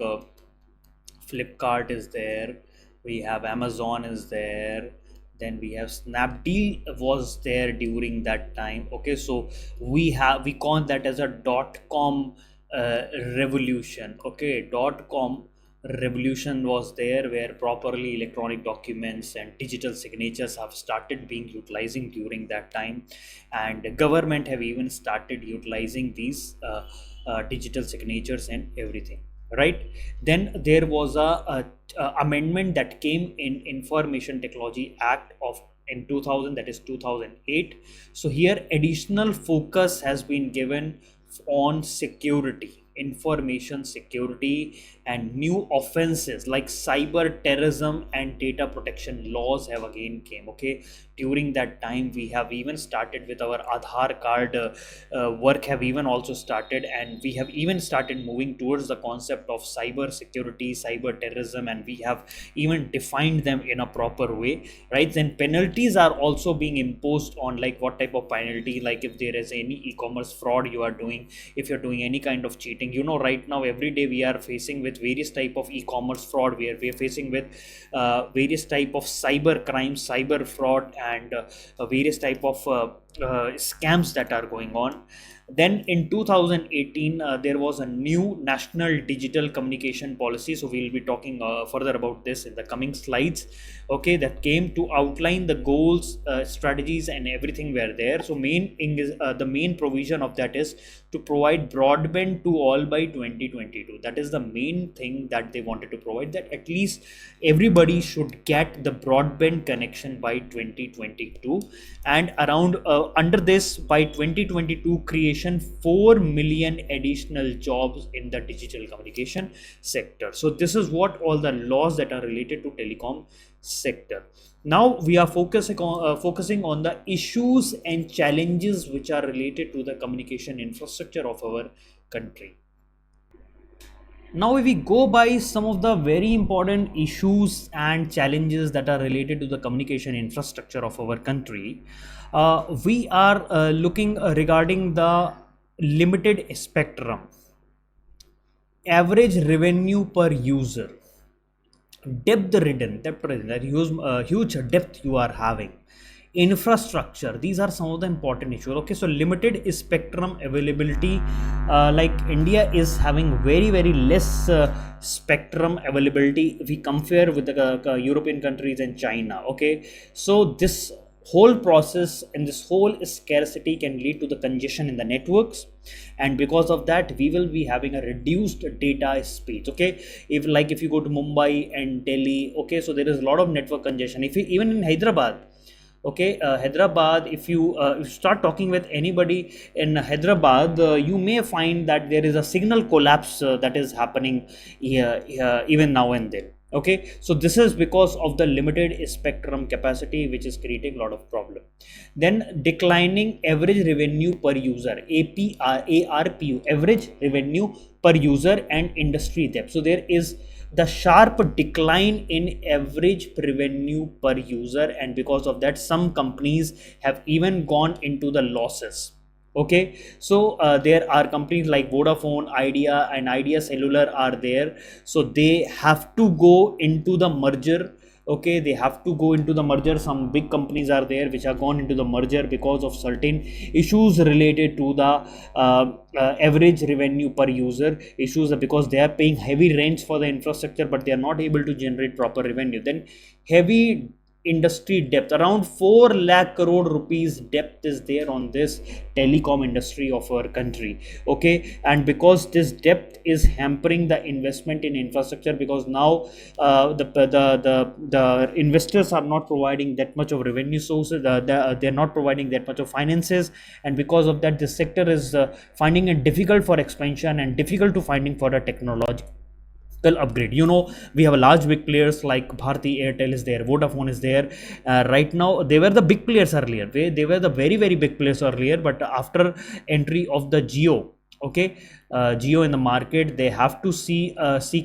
Flipkart is there, we have Amazon is there, then we have Snapdeal was there during that time. Okay, so we call that as a .com uh, revolution. Okay, .com revolution was there, where properly electronic documents and digital signatures have started being utilizing during that time, and government have even started utilizing these digital signatures and everything, right? Then there was a amendment that came in Information Technology Act of in 2000, that is 2008. So here additional focus has been given on security, information security, and new offenses like cyber terrorism and data protection laws have again came. Okay, during that time we have even started with our Aadhaar card work have even also started, and we have even started moving towards the concept of cyber security, cyber terrorism, and we have even defined them in a proper way, right? Then penalties are also being imposed on, like what type of penalty, like if there is any e-commerce fraud you are doing, if you're doing any kind of cheating. Right now every day we are facing with various type of e-commerce fraud, where we are facing with various type of cyber crimes, cyber fraud, and various type of scams that are going on. Then in 2018 there was a new national digital communication policy, so we will be talking further about this in the coming slides. Okay, that came to outline the goals, strategies, and everything were there. So main thing is the main provision of that is to provide broadband to all by 2022. That is the main thing that they wanted to provide, that at least everybody should get the broadband connection by 2022. And around under this, by 2022, creation 4 million additional jobs in the digital communication sector. So this is what all the laws that are related to telecom sector. Now we are focusing on the issues and challenges which are related to the communication infrastructure of our country. Now, if we go by some of the very important issues and challenges that are related to the communication infrastructure of our country, we are looking regarding the limited spectrum, average revenue per user, that huge depth you are having, infrastructure. These are some of the important issues. Okay, so limited spectrum availability, like India is having very less spectrum availability if we compare with the European countries and China. Okay, so this whole process and this whole scarcity can lead to the congestion in the networks, and because of that we will be having a reduced data speeds. Okay, if you go to Mumbai and Delhi, okay, so there is a lot of network congestion. If you, even in Hyderabad, okay, Hyderabad, if you start talking with anybody in Hyderabad, you may find that there is a signal collapse that is happening here even now and then. Okay, so this is because of the limited spectrum capacity, which is creating a lot of problem. Then declining average revenue per user, ARPU, average revenue per user, and industry depth. So there is the sharp decline in average revenue per user, and because of that some companies have even gone into the losses. Okay, so there are companies like Vodafone, Idea, and Idea Cellular are there, so they have to go into the merger. Okay, they have to go into the merger. Some big companies are there which have gone into the merger because of certain issues related to the average revenue per user issues, because they are paying heavy rents for the infrastructure but they are not able to generate proper revenue. Then heavy industry depth, around 4 lakh crore rupees depth is there on this telecom industry of our country. Okay, and because this depth is hampering the investment in infrastructure, because now the investors are not providing that much of revenue sources, they're not providing that much of finances, and because of that this sector is finding it difficult for expansion and difficult to finding for a technology upgrade. We have a large big players like Bharti Airtel is there, Vodafone is there. Right now they were the big players earlier, they were the very big players earlier, but after entry of the Geo, okay, Geo in the market, they have to seek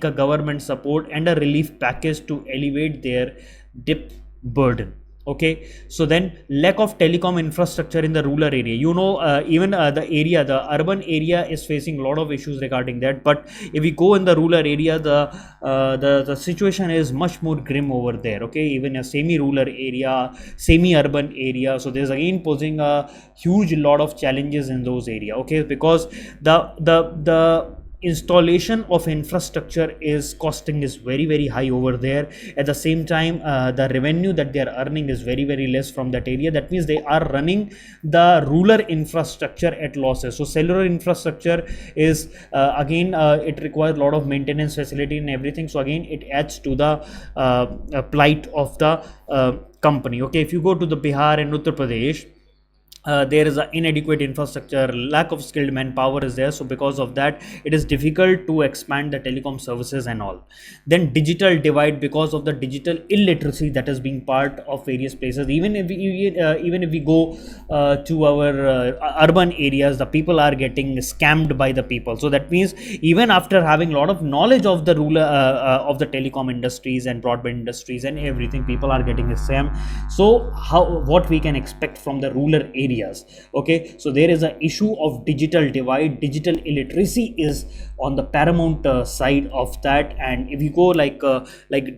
a government support and a relief package to elevate their debt burden. Okay, so then lack of telecom infrastructure in the rural area, even the urban area is facing a lot of issues regarding that. But if we go in the rural area, the situation is much more grim over there. Okay, even a semi rural area, semi urban area, so there's again posing a huge lot of challenges in those area. Okay, because the installation of infrastructure is costing is very high over there. At the same time, the revenue that they are earning is very less from that area. That means they are running the rural infrastructure at losses. So cellular infrastructure is again it requires a lot of maintenance facility and everything, so again it adds to the plight of the company. Okay, if you go to the Bihar and Uttar Pradesh, there is an inadequate infrastructure, lack of skilled manpower is there, so because of that it is difficult to expand the telecom services and all. Then digital divide, because of the digital illiteracy that is being part of various places. Even if we go to our urban areas, the people are getting scammed by the people. So that means even after having a lot of knowledge of the ruler of the telecom industries and broadband industries and everything, people are getting scammed. So what we can expect from the rural areas? Okay, so there is an issue of digital divide. Digital illiteracy is on the paramount side of that. And if you go like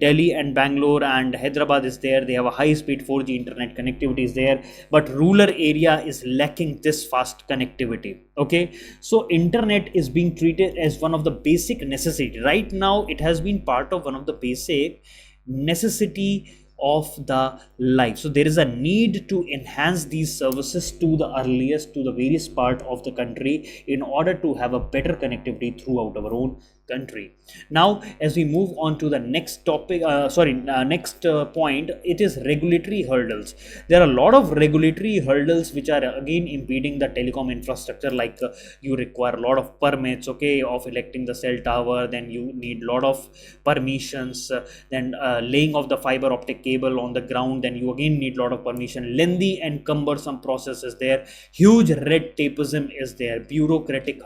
Delhi and Bangalore and Hyderabad is there, they have a high speed 4G internet connectivity is there, but rural area is lacking this fast connectivity. Okay, so internet is being treated as one of the basic necessity. Right now it has been part of one of the basic necessity of the life. So there is a need to enhance these services to the earliest, to the various part of the country, in order to have a better connectivity throughout our own country. Now as we move on to the next topic, next point, it is regulatory hurdles. There are a lot of regulatory hurdles which are again impeding the telecom infrastructure, like you require a lot of permits, okay, of erecting the cell tower, then you need a lot of permissions, then laying of the fiber optic cable on the ground, then you again need a lot of permission. Lengthy and cumbersome process is there, huge red tapeism is there, bureaucratic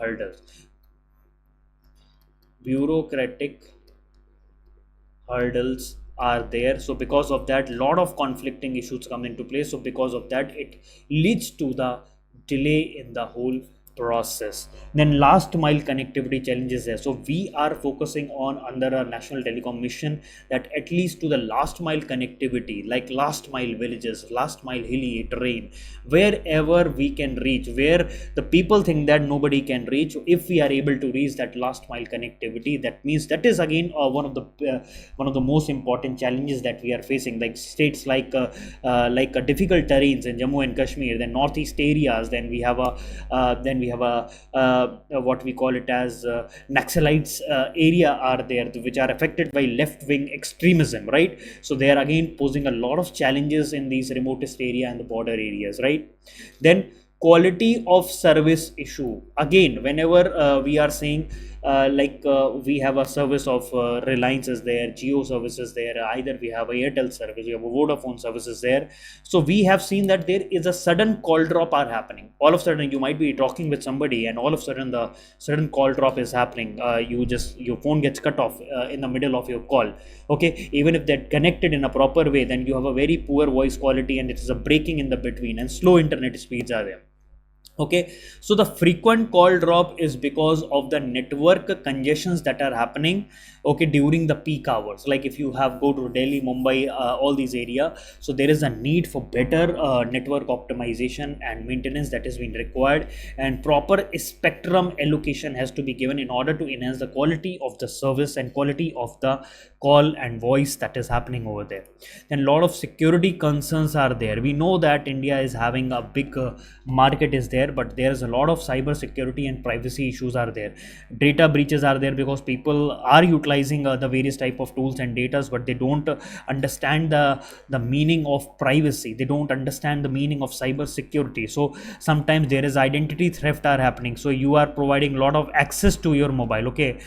hurdles are there. So because of that, lot of conflicting issues come into place. So because of that, it leads to the delay in the whole process. Then last mile connectivity challenges there. So we are focusing on, under a national telecom mission, that at least to the last mile connectivity, like last mile villages, last mile hilly terrain, wherever we can reach, where the people think that nobody can reach, if we are able to reach that last mile connectivity, that means that is again one of the most important challenges that we are facing. Like states like difficult terrains in Jammu and Kashmir, then northeast areas, then we have what we call it as Naxalites area are there, which are affected by left wing extremism, right? So they are again posing a lot of challenges in these remotest area and the border areas, right? Then quality of service issue, again whenever we are saying we have a service of Reliance is there, Geo services there, either we have a Airtel service, we have a Vodafone services there. So we have seen that there is a sudden call drop are happening. All of a sudden you might be talking with somebody and all of a sudden the sudden call drop is happening. Your phone gets cut off in the middle of your call. Okay, even if that connected in a proper way, then you have a very poor voice quality and it is a breaking in the between, and slow internet speeds are there. Okay, so the frequent call drop is because of the network congestions that are happening, okay, during the peak hours. Like if you have go to Delhi, Mumbai, all these area, so there is a need for better network optimization and maintenance that is being required, and proper spectrum allocation has to be given in order to enhance the quality of the service and quality of the call and voice that is happening over there. Then a lot of security concerns are there. We know that India is having a big market is there, but there's a lot of cyber security and privacy issues are there. Data breaches are there because people are utilizing the various type of tools and data, but they don't understand the meaning of privacy. They don't understand the meaning of cyber security. So sometimes there is identity theft are happening. So you are providing a lot of access to your mobile. Okay,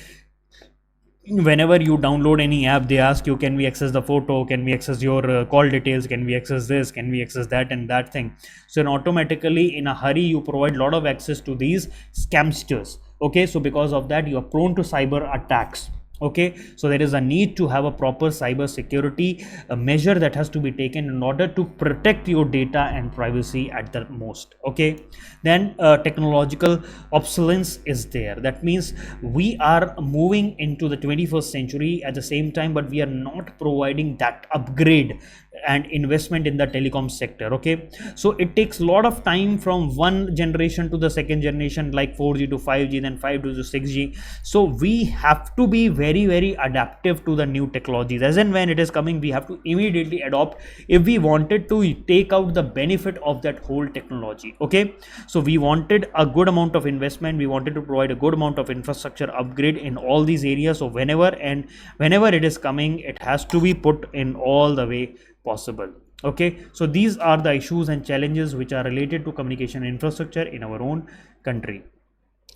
whenever you download any app, they ask you, can we access the photo, can we access your call details, can we access this, can we access that and that thing. So automatically in a hurry you provide a lot of access to these scamsters. Okay, so because of that you are prone to cyber attacks. Okay, so there is a need to have a proper cyber security measure that has to be taken in order to protect your data and privacy at the most. Okay, then technological obsolescence is there. That means we are moving into the 21st century at the same time, but we are not providing that upgrade and investment in the telecom sector. Okay, so it takes a lot of time from one generation to the second generation, like 4G to 5G, then 5G to 6G. So we have to be very adaptive to the new technologies. As and when it is coming, we have to immediately adopt if we wanted to take out the benefit of that whole technology. Okay, so we wanted a good amount of investment, we wanted to provide a good amount of infrastructure upgrade in all these areas. So whenever it is coming, it has to be put in all the way possible. Okay, so these are the issues and challenges which are related to communication infrastructure in our own country.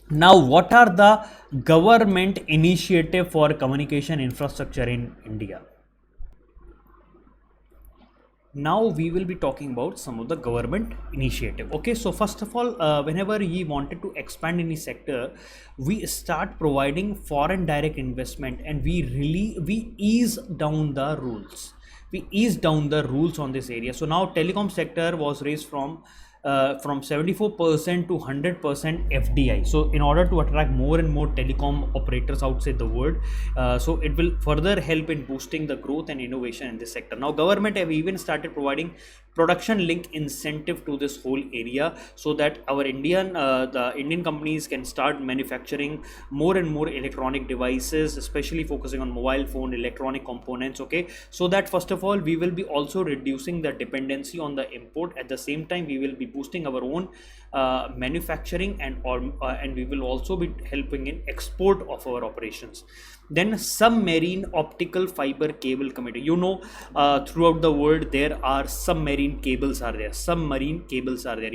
Now, what are the government initiative for communication infrastructure in India? Now we will be talking about some of the government initiative. Okay, so first of all, whenever we wanted to expand any sector, we start providing foreign direct investment, and we ease down the rules. We ease down the rules on this area. So now telecom sector was raised from 74% to 100% FDI. So in order to attract more and more telecom operators outside the world, so it will further help in boosting the growth and innovation in this sector. Now government have even started providing production link incentive to this whole area, so that our the Indian companies can start manufacturing more and more electronic devices, especially focusing on mobile phone electronic components. Okay, so that first of all we will be also reducing the dependency on the import. At the same time, we will be boosting our own manufacturing, and we will also be helping in export of our operations. Then submarine optical fiber cable committee. Throughout the world there are submarine cables are there. Submarine cables are there.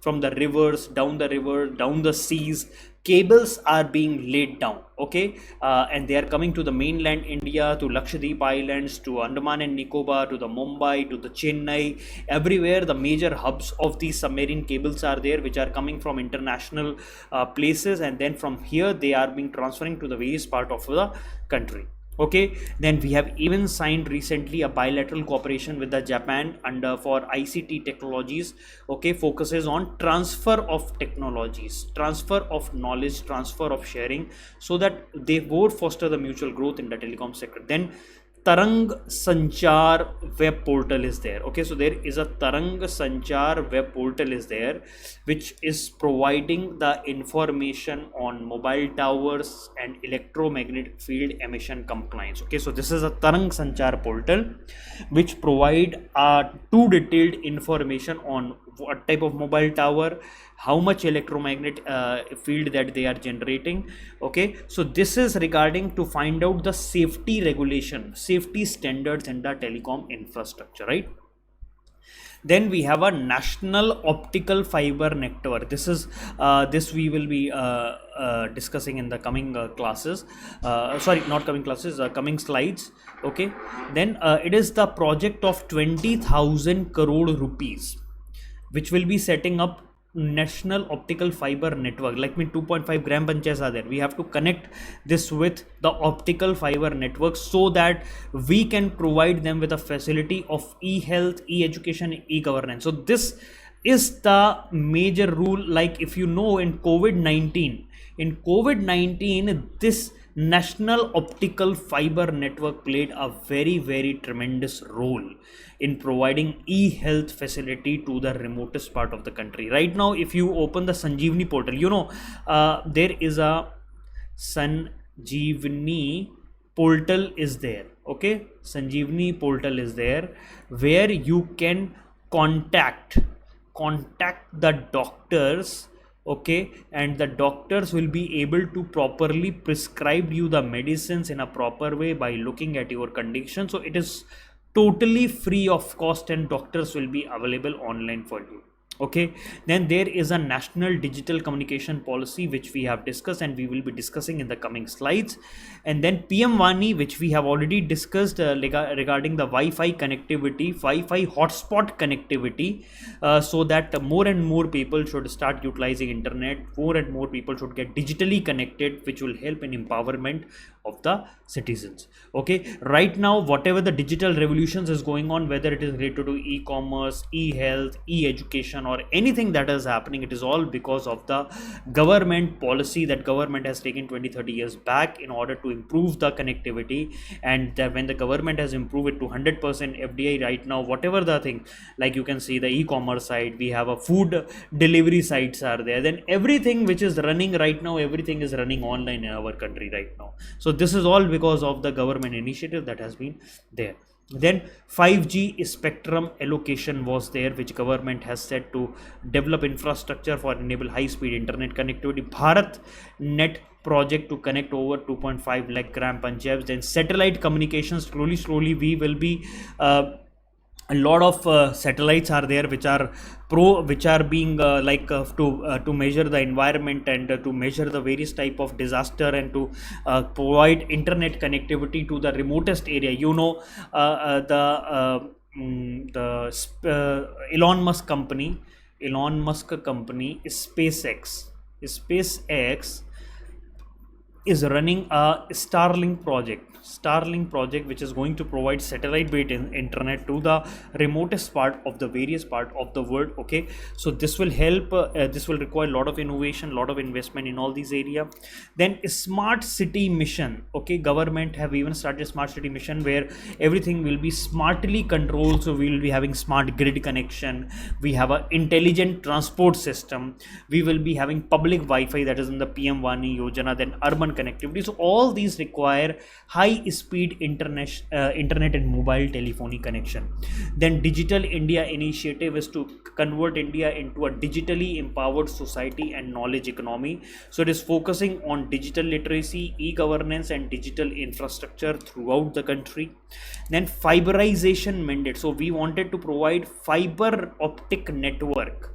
From the rivers, down the river, down the seas, cables are being laid down. Okay, and they are coming to the mainland India, to Lakshadweep Islands, to Andaman and Nicobar, to the Mumbai, to the Chennai. Everywhere the major hubs of these submarine cables are there, which are coming from international places, and then from here they are being transferring to the various part of the country. Okay, then we have even signed recently a bilateral cooperation with the Japan under for ICT technologies. Okay, focuses on transfer of technologies, transfer of knowledge, transfer of sharing, so that they both foster the mutual growth in the telecom sector. Then Tarang Sanchar web portal is there. Okay, so there is a Tarang Sanchar web portal is there, which is providing the information on mobile towers and electromagnetic field emission compliance. Okay, so this is a Tarang Sanchar portal which provide too detailed information on what type of mobile tower, how much electromagnetic field that they are generating. Okay, so this is regarding to find out the safety regulation, safety standards in the telecom infrastructure, right? Then we have a national optical fiber network. This we will be discussing in the coming classes, sorry, not coming classes, coming slides. Okay, then it is the project of 20,000 crore rupees, which will be setting up national optical fiber network. Like 2.5 gram panchayats are there. We have to connect this with the optical fiber network, so that we can provide them with a facility of e-health, e-education, e-governance. So this is the major rule. Like if you know, in COVID-19, this national optical fiber network played a very tremendous role in providing e-health facility to the remotest part of the country. Right now, if you open the Sanjeevani portal, there is a Sanjeevani portal is there. Okay, Sanjeevani portal is there, where you can contact the doctors. Okay, and the doctors will be able to properly prescribe you the medicines in a proper way by looking at your condition. So it is totally free of cost, and doctors will be available online for you. Okay, then there is a national digital communication policy, which we have discussed and we will be discussing in the coming slides. And then PM Vani, which we have already discussed regarding the Wi-Fi connectivity, Wi-Fi hotspot connectivity, so that more and more people should start utilizing internet, more and more people should get digitally connected, which will help in empowerment of the citizens. Okay, right now whatever the digital revolutions is going on, whether it is related to e-commerce, e-health, e-education, or anything that is happening, it is all because of the government policy that government has taken 20-30 years back in order to improve the connectivity. And that when the government has improved it to 100% FDI right now, whatever the thing, like you can see the e-commerce side, we have a food delivery sites are there, then everything which is running right now, everything is running online in our country right now. So this is all because of the government initiative that has been there. Then 5G spectrum allocation was there, which government has said to develop infrastructure for enable high speed internet connectivity. Bharat net project to connect over 2.5 lakh gram Punjabs. Then satellite communications, slowly we will be a lot of satellites are there which are being to measure the environment and to measure the various type of disaster and to provide internet connectivity to the remotest area. Elon Musk company SpaceX is running a Starlink project, which is going to provide satellite-based internet to the remotest part of the various part of the world. Okay, so this will help. This will require a lot of innovation, a lot of investment in all these area. Then smart city mission. Okay, government have even started smart city mission where everything will be smartly controlled. So we will be having smart grid connection. We have a intelligent transport system. We will be having public Wi-Fi that is in the PM Wani Yojana. Then urban connectivity. So all these require high speed internet and mobile telephony connection. Then Digital India initiative is to convert India into a digitally empowered society and knowledge economy. So it is focusing on digital literacy, e-governance and digital infrastructure throughout the country. Then fiberization mandate. So we wanted to provide fiber optic network.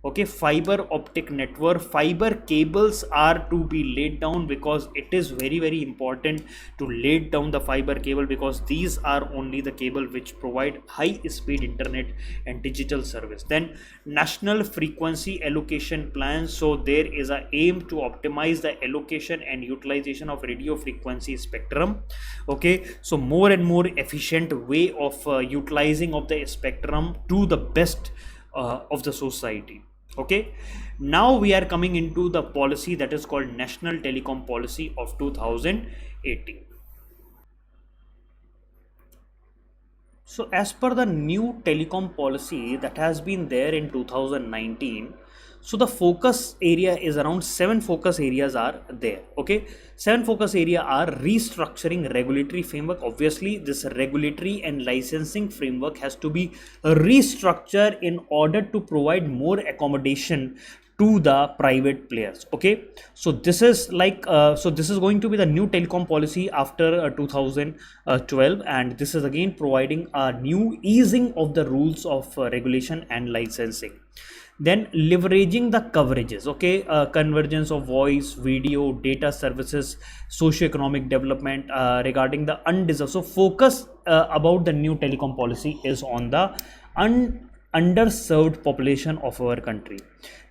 Okay, fiber optic network, fiber cables are to be laid down, because it is very important to lay down the fiber cable, because these are only the cable which provide high speed internet and digital service. Then national frequency allocation plans. So there is a aim to optimize the allocation and utilization of radio frequency spectrum. Okay, so more and more efficient way of utilizing of the spectrum to the best of the society. Okay, now we are coming into the policy that is called National Telecom Policy of 2018. So as per the new telecom policy that has been there in 2019, so the focus area is around 7 focus areas are there. Okay, 7 focus area are restructuring regulatory framework. Obviously this regulatory and licensing framework has to be restructured in order to provide more accommodation to the private players. Okay, so this is like so this is going to be the new telecom policy after 2012, and this is again providing a new easing of the rules of regulation and licensing. Then leveraging the coverages. Okay, convergence of voice, video, data services, socio-economic development regarding the undeserved. So focus about the new telecom policy is on the underserved population of our country.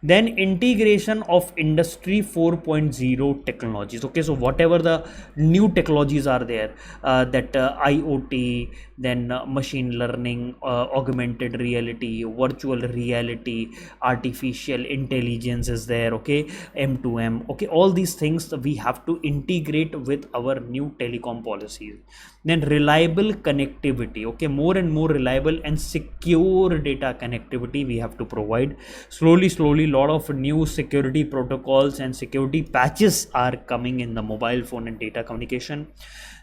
Then integration of industry 4.0 technologies. Okay, so whatever the new technologies are there, that IoT, then machine learning, augmented reality, virtual reality, artificial intelligence is there. Okay, M2M. Okay, all these things we have to integrate with our new telecom policies. Then reliable connectivity. Okay, more and more reliable and secure data connectivity we have to provide. Slowly lot of new security protocols and security patches are coming in the mobile phone and data communication.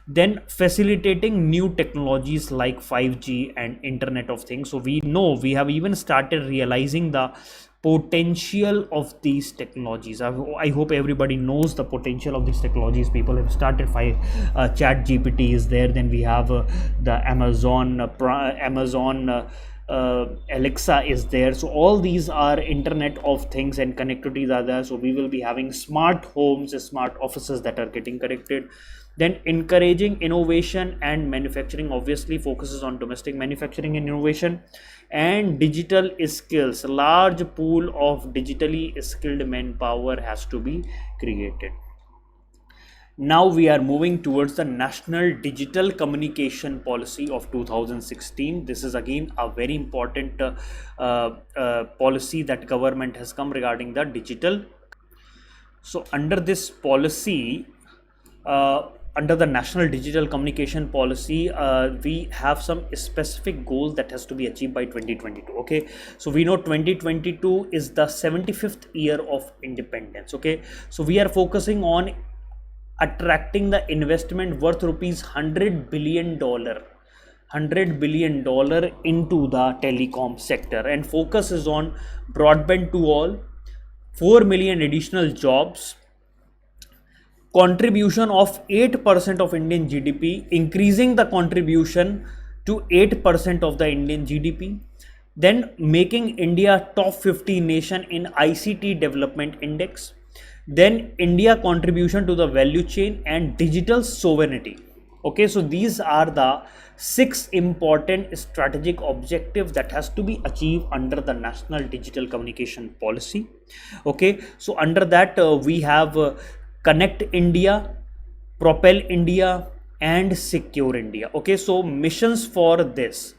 Then facilitating new technologies like 5G and Internet of Things. So we know we have even started realizing the potential of these technologies. I hope everybody knows the potential of these technologies. People have started chat GPT is there. Then we have the Amazon Alexa is there. So all these are Internet of Things and connectivities are there. So we will be having smart homes, smart offices that are getting connected. Then encouraging innovation and manufacturing, obviously focuses on domestic manufacturing and innovation. And digital skills, large pool of digitally skilled manpower has to be created. Now we are moving towards the National Digital Communication Policy of 2016. This is again a very important policy that government has come regarding the digital. So under this policy, under the National Digital Communication Policy, we have some specific goals that has to be achieved by 2022. Okay, so we know 2022 is the 75th year of independence. Okay, so we are focusing on attracting the investment worth rupees $100 billion into the telecom sector, and focus is on broadband to all, 4 million additional jobs, contribution of 8% of Indian GDP, increasing the contribution to 8% of the Indian GDP, then making India top 50 nation in ICT development index, then India contribution to the value chain and digital sovereignty. Okay, so these are the 6 important strategic objectives that has to be achieved under the National Digital Communication Policy. Okay, so under that we have Connect India, Propel India and Secure India. Okay, so missions for this,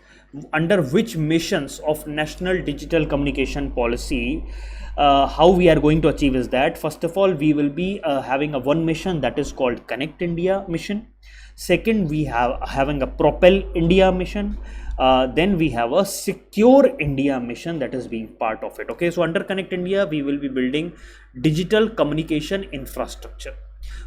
under which missions of National Digital Communication Policy, how we are going to achieve is that, first of all, we will be having a one mission that is called Connect India mission. Second, we have having a Propel India mission. Then we have a Secure India mission that is being part of it. Okay, so under Connect India, we will be building digital communication infrastructure.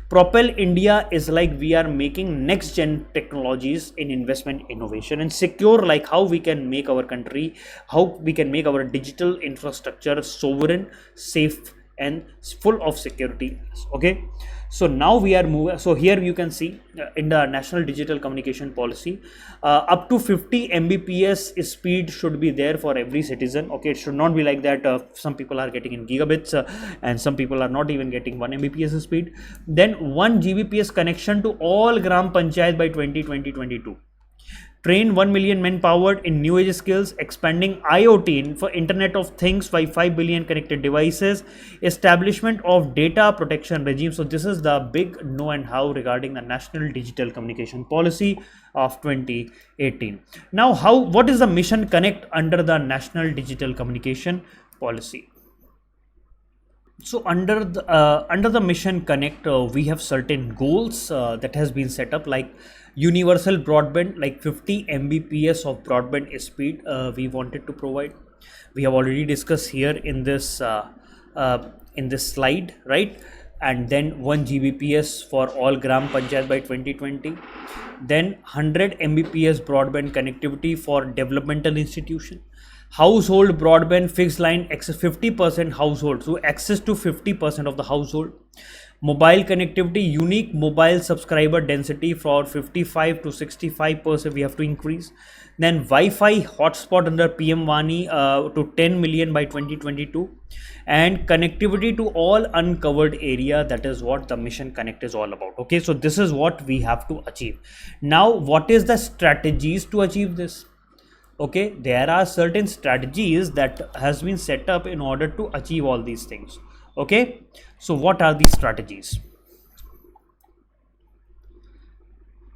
Propel India is like we are making next gen technologies in investment innovation, and secure like how we can make our country, how we can make our digital infrastructure sovereign, safe and full of security. Okay, so now we are moving. So here you can see in the National Digital Communication Policy, up to 50 Mbps speed should be there for every citizen. Okay, it should not be like that some people are getting in gigabits and some people are not even getting 1 Mbps speed. Then 1 Gbps connection to all gram panchayat by 2022. Train 1 million men powered in new age skills, expanding IoT for Internet of Things by 5 billion connected devices, establishment of data protection regime. So this is the big know and how regarding the National Digital Communication Policy of 2018. Now, what is the mission connect under the National Digital Communication Policy? So under the mission connect, we have certain goals that has been set up, like universal broadband, like 50 Mbps of broadband speed we wanted to provide. We have already discussed here in this slide, right? And then 1 Gbps for all gram panchayat by 2020. Then 100 Mbps broadband connectivity for developmental institution. Household broadband fixed line access 50% household, so access to 50% of the household. Mobile connectivity, unique mobile subscriber density for 55 to 65% we have to increase. Then Wi-Fi hotspot under PM Wani to 10 million by 2022, and connectivity to all uncovered area. That is what the mission connect is all about. Okay, so this is what we have to achieve. Now, what is the strategies to achieve this? Okay, there are certain strategies that has been set up in order to achieve all these things. Okay, so what are these strategies?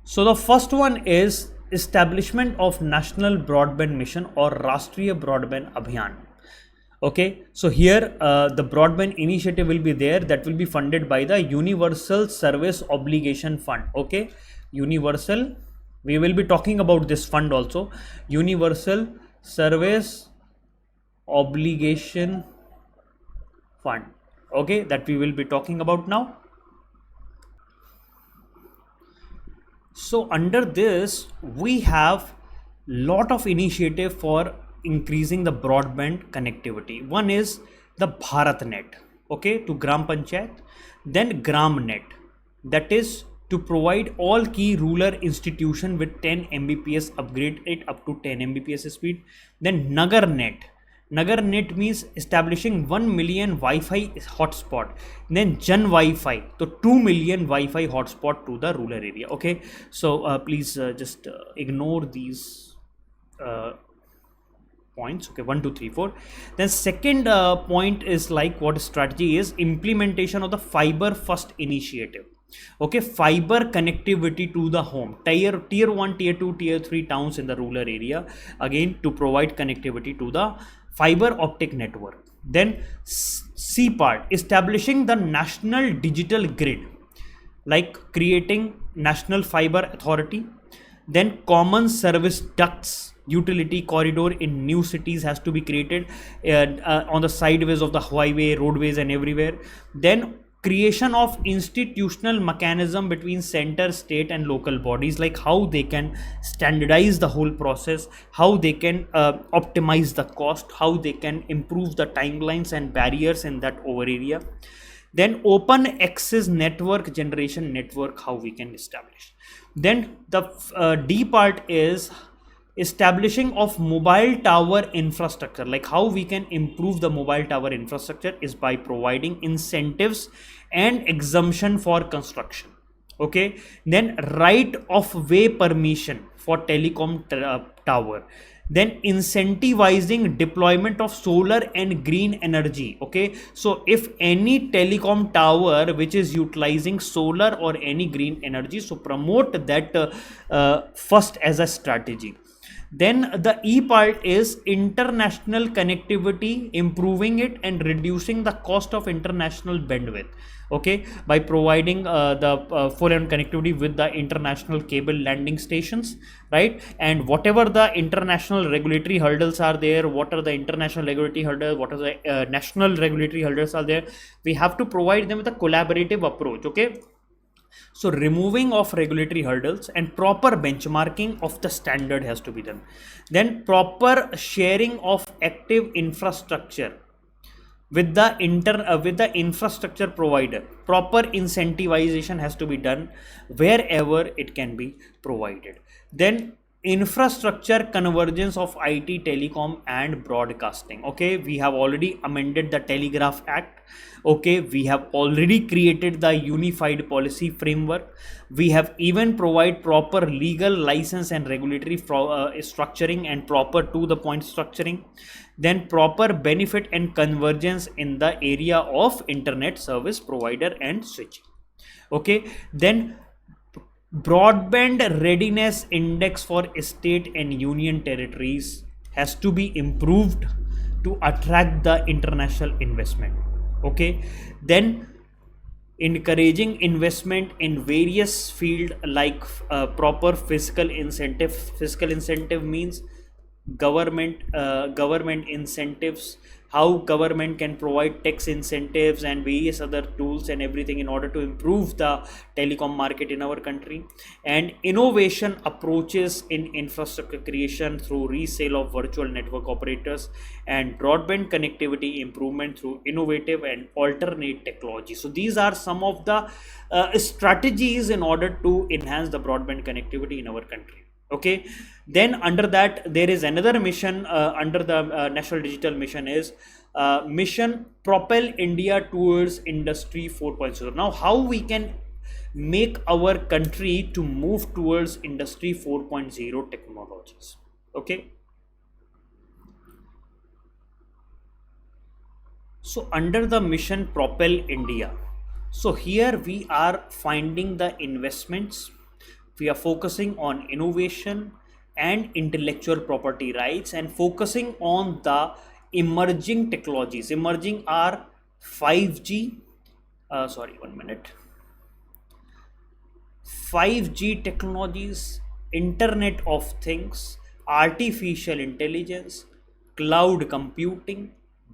So the first one is establishment of National Broadband Mission or Rashtriya Broadband Abhiyan. Okay, so here the broadband initiative will be there, that will be funded by the Universal Service Obligation Fund. Okay, universal, we will be talking about this fund also, Universal Service Obligation Fund. Okay, that we will be talking about now. So under this, we have lot of initiative for increasing the broadband connectivity. One is the BharatNet, okay, to Gram Panchayat. Then GramNet, that is to provide all key rural institution with 10 Mbps, upgrade it up to 10 Mbps speed. Then NagarNet. NagarNet means establishing 1 million Wi-Fi hotspot. Then Jan Wi-Fi, so 2 million Wi-Fi hotspot to the rural area. Okay, so please just ignore these points. Okay, 1 2 3 4. Then second point is like what strategy is implementation of the fiber first initiative. Okay, fiber connectivity to the home, tier 1, tier 2, tier 3 towns in the rural area, again to provide connectivity to the fiber optic network. Then C part, establishing the national digital grid, like creating national fiber authority. Then common service ducts, utility corridor in new cities has to be created on the sideways of the highway, roadways and everywhere. Then creation of institutional mechanism between center, state and local bodies, like how they can standardize the whole process, how they can optimize the cost, how they can improve the timelines and barriers in that over area. Then open access network generation network, how we can establish. Then the D part is establishing of mobile tower infrastructure, like how we can improve the mobile tower infrastructure is by providing incentives and exemption for construction. Okay, then right of way permission for telecom tower. Then incentivizing deployment of solar and green energy. Okay, so if any telecom tower which is utilizing solar or any green energy, so promote that first as a strategy. Then the E part is international connectivity, improving it and reducing the cost of international bandwidth. Okay, by providing the full end connectivity with the international cable landing stations, right? And whatever the international regulatory hurdles are there, what are the international regulatory hurdles, what are the national regulatory hurdles are there, we have to provide them with a collaborative approach. Okay, so removing of regulatory hurdles and proper benchmarking of the standard has to be done. Then proper sharing of active infrastructure with the infrastructure provider. Proper incentivization has to be done wherever it can be provided. Then infrastructure convergence of IT, telecom and broadcasting. Okay, we have already amended the Telegraph Act. Okay, we have already created the unified policy framework. We have even provide proper legal license and regulatory structuring and proper to the point structuring. Then proper benefit and convergence in the area of internet service provider and switching. Okay, then broadband readiness index for state and union territories has to be improved to attract the international investment. Okay, then encouraging investment in various field, like proper fiscal incentive means government incentives, how government can provide tax incentives and various other tools and everything in order to improve the telecom market in our country. And innovation approaches in infrastructure creation through resale of virtual network operators and broadband connectivity improvement through innovative and alternate technology. So these are some of the strategies in order to enhance the broadband connectivity in our country. Okay, then under that there is another mission under the national digital mission is mission propel India towards industry 4.0. Now how we can make our country to move towards industry 4.0 technologies. Okay, so under the mission propel India, so here we are finding the investments. We are focusing on innovation and intellectual property rights and focusing on the emerging technologies. Emerging are 5G, 5G technologies, Internet of Things, artificial intelligence, cloud computing,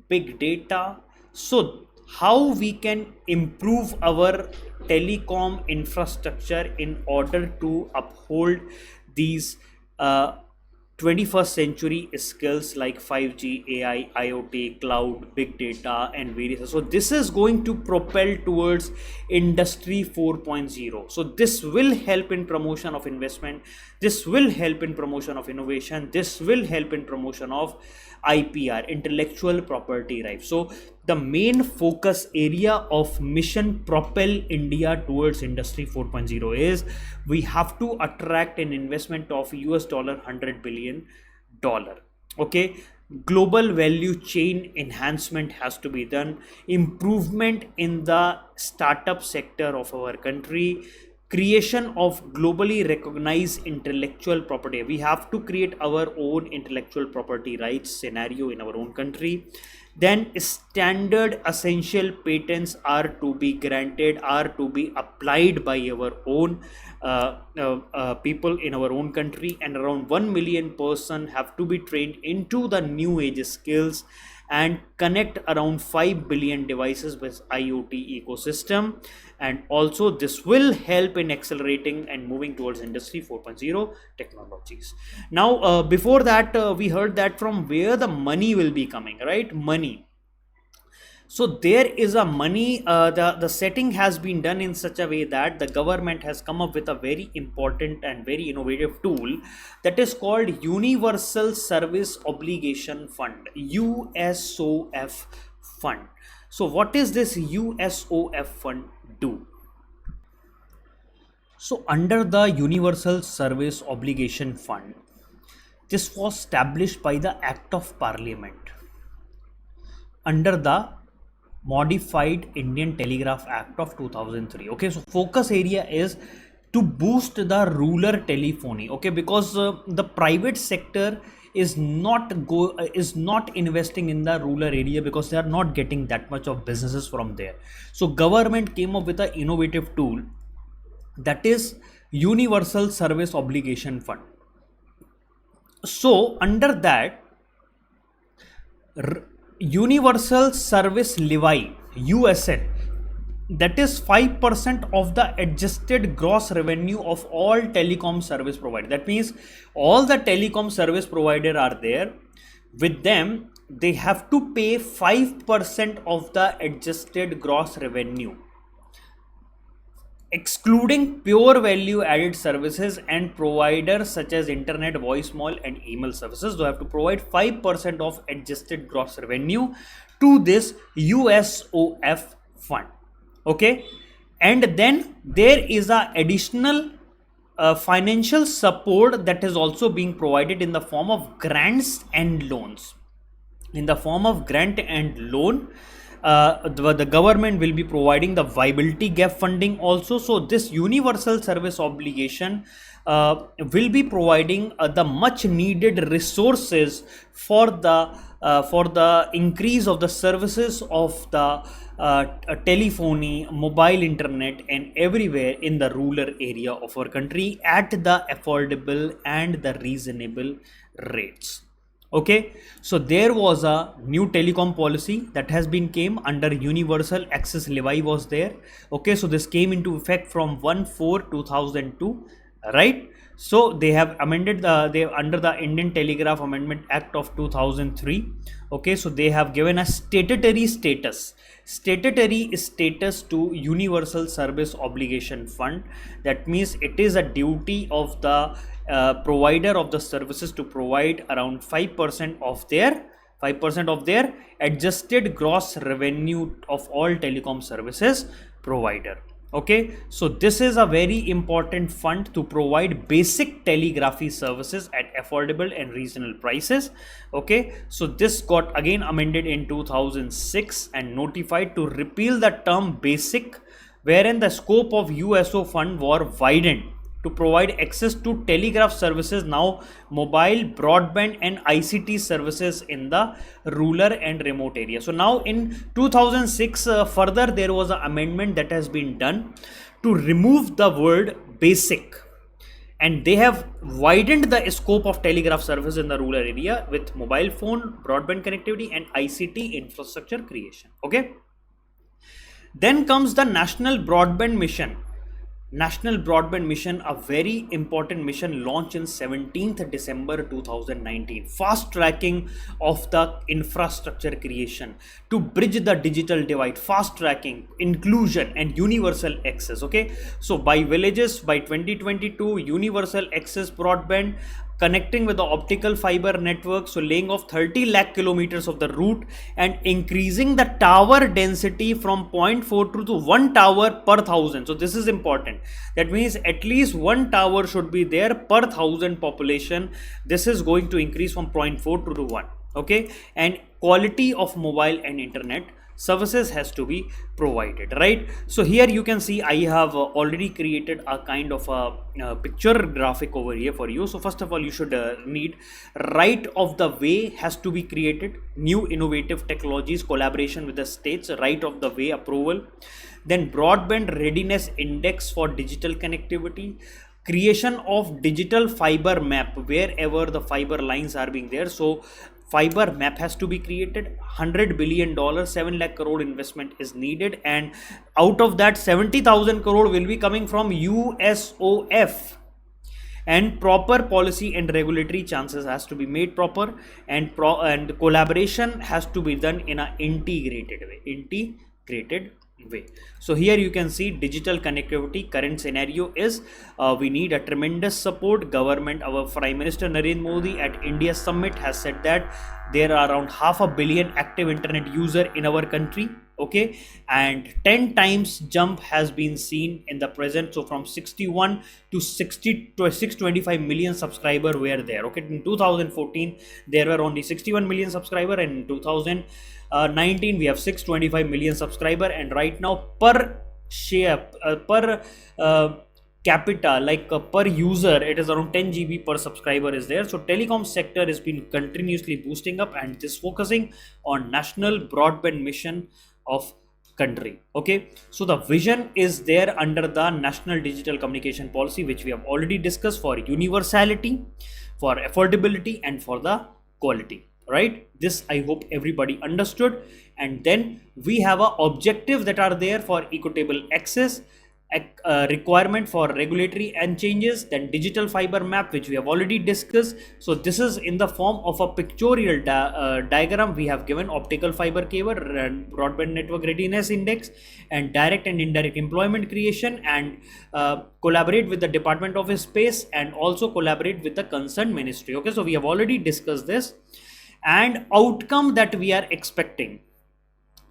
big data. So how we can improve our telecom infrastructure in order to uphold these 21st century skills like 5G, AI, IoT, cloud, big data and various. So this is going to propel towards industry 4.0. So this will help in promotion of investment, this will help in promotion of innovation, this will help in promotion of IPR, intellectual property rights. So the main focus area of mission propel India towards industry 4.0 is we have to attract an investment of $100 billion. Okay, global value chain enhancement has to be done, improvement in the startup sector of our country, creation of globally recognized intellectual property. We have to create our own intellectual property rights scenario in our own country. Then standard essential patents are to be granted, are to be applied by our own people in our own country, and around 1 million person have to be trained into the new age skills and connect around 5 billion devices with IoT ecosystem. And also this will help in accelerating and moving towards industry 4.0 technologies. Now before that we heard that from where the money will be coming, right? Money. So there is a money, the setting has been done in such a way that the government has come up with a very important and very innovative tool that is called Universal Service Obligation Fund, USOF fund. So what is this USOF fund do? So under the Universal Service Obligation Fund, this was established by the Act of Parliament under the modified Indian Telegraph Act of 2003. Okay, so focus area is to boost the rural telephony. Okay, because the private sector is not investing in the rural area because they are not getting that much of businesses from there. So government came up with an innovative tool, that is Universal Service Obligation Fund. So under that, Universal Service Levy, USL, that is 5% of the adjusted gross revenue of all telecom service providers. That means all the telecom service providers are there. With them, they have to pay 5% of the adjusted gross revenue, excluding pure value added services and providers such as internet, voicemail and email services. They have to provide 5% of adjusted gross revenue to this USOF fund. Okay, and then there is a additional financial support that is also being provided in the form of grants and loans. In the form of grant and loan, the government will be providing the viability gap funding also. So this universal service obligation will be providing the much needed resources for the increase of the services of the telephony, mobile internet and everywhere in the rural area of our country at the affordable and the reasonable rates. Okay, so there was a new telecom policy that has been came under universal access levy was there. Okay, so this came into effect from 1/4/2002, right? So they have amended they under the Indian Telegraph Amendment Act of 2003. Okay, so they have given a statutory status to Universal Service Obligation Fund. That means it is a duty of the provider of the services to provide around 5% of their adjusted gross revenue of all telecom services provider. Okay, so this is a very important fund to provide basic telegraphy services at affordable and reasonable prices. Okay, so this got again amended in 2006 and notified to repeal the term basic, wherein the scope of USO fund were widened to provide access to telegraph services, now mobile, broadband and ICT services in the rural and remote area. So now in 2006 further there was an amendment that has been done to remove the word basic, and they have widened the scope of telegraph service in the rural area with mobile phone, broadband connectivity and ICT infrastructure creation. Okay, then comes the National Broadband Mission. National Broadband Mission, a very important mission launched in 17th December 2019, fast tracking of the infrastructure creation to bridge the digital divide, fast tracking, inclusion and universal access. Okay, so by villages by 2022, universal access broadband connecting with the optical fiber network, so laying of 30 lakh kilometers of the route and increasing the tower density from 0.4 to 1 tower per thousand. So this is important. That means at least 1 tower should be there per thousand population. This is going to increase from 0.4 to 1. okay, and quality of mobile and internet services has to be provided, right? So here you can see I have already created a kind of a picture graphic over here for you. So first of all, you should need right of the way has to be created, new innovative technologies, collaboration with the states, right of the way approval, then broadband readiness index for digital connectivity, creation of digital fiber map wherever the fiber lines are being there. So fiber map has to be created. $100 billion, 7 lakh crore investment is needed, and out of that 70,000 crore will be coming from USOF. And proper policy and regulatory chances has to be made proper, and collaboration has to be done in an integrated way. So here you can see digital connectivity. Current scenario is we need a tremendous support. Government, our Prime Minister Narendra Modi at India Summit has said that there are around 500 million active internet user in our country, okay, and 10 times jump has been seen in the present. So from 61 to 60 to 625 million subscriber were there, okay. In 2014 there were only 61 million subscriber, and in 2019 we have 625 million subscriber, and right now per share per capita, like per user, it is around 10 GB per subscriber is there. So telecom sector has been continuously boosting up, and is focusing on national broadband mission of country, okay. So the vision is there under the national digital communication policy, which we have already discussed, for universality, for affordability, and for the quality, right? This I hope everybody understood. And then we have a objective that are there for equitable access, requirement for regulatory and changes, then digital fiber map, which we have already discussed. So this is in the form of a pictorial diagram. We have given optical fiber cable, broadband network readiness index, and direct and indirect employment creation, and collaborate with the Department of Space, and also collaborate with the concerned ministry, okay. So we have already discussed this. And outcome that we are expecting,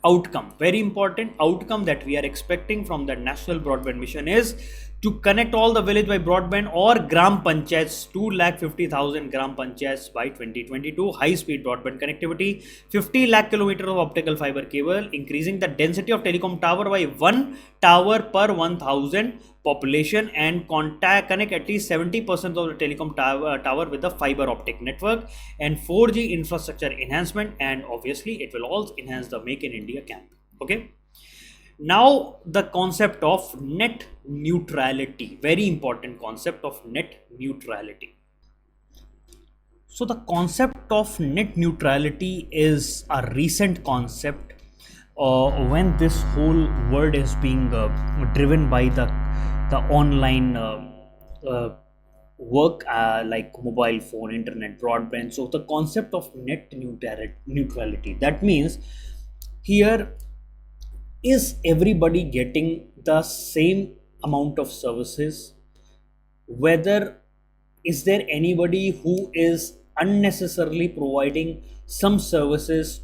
outcome, very important outcome that we are expecting from the national broadband mission is to connect all the village by broadband or gram panchayats, 250,000 gram panchayats by 2022, high speed broadband connectivity, 50 lakh kilometers of optical fiber cable, increasing the density of telecom tower by 1 tower per 1000 population, and connect at least 70% of the telecom tower with the fiber optic network, and 4G infrastructure enhancement, and obviously it will also enhance the Make in India camp, okay. Now the concept of net neutrality, very important concept of net neutrality. So the concept of net neutrality is a recent concept when this whole world is being driven by the online work, like mobile phone, internet, broadband. So the concept of net neutrality, that means here, is everybody getting the same amount of services? Whether is there anybody who is unnecessarily providing some services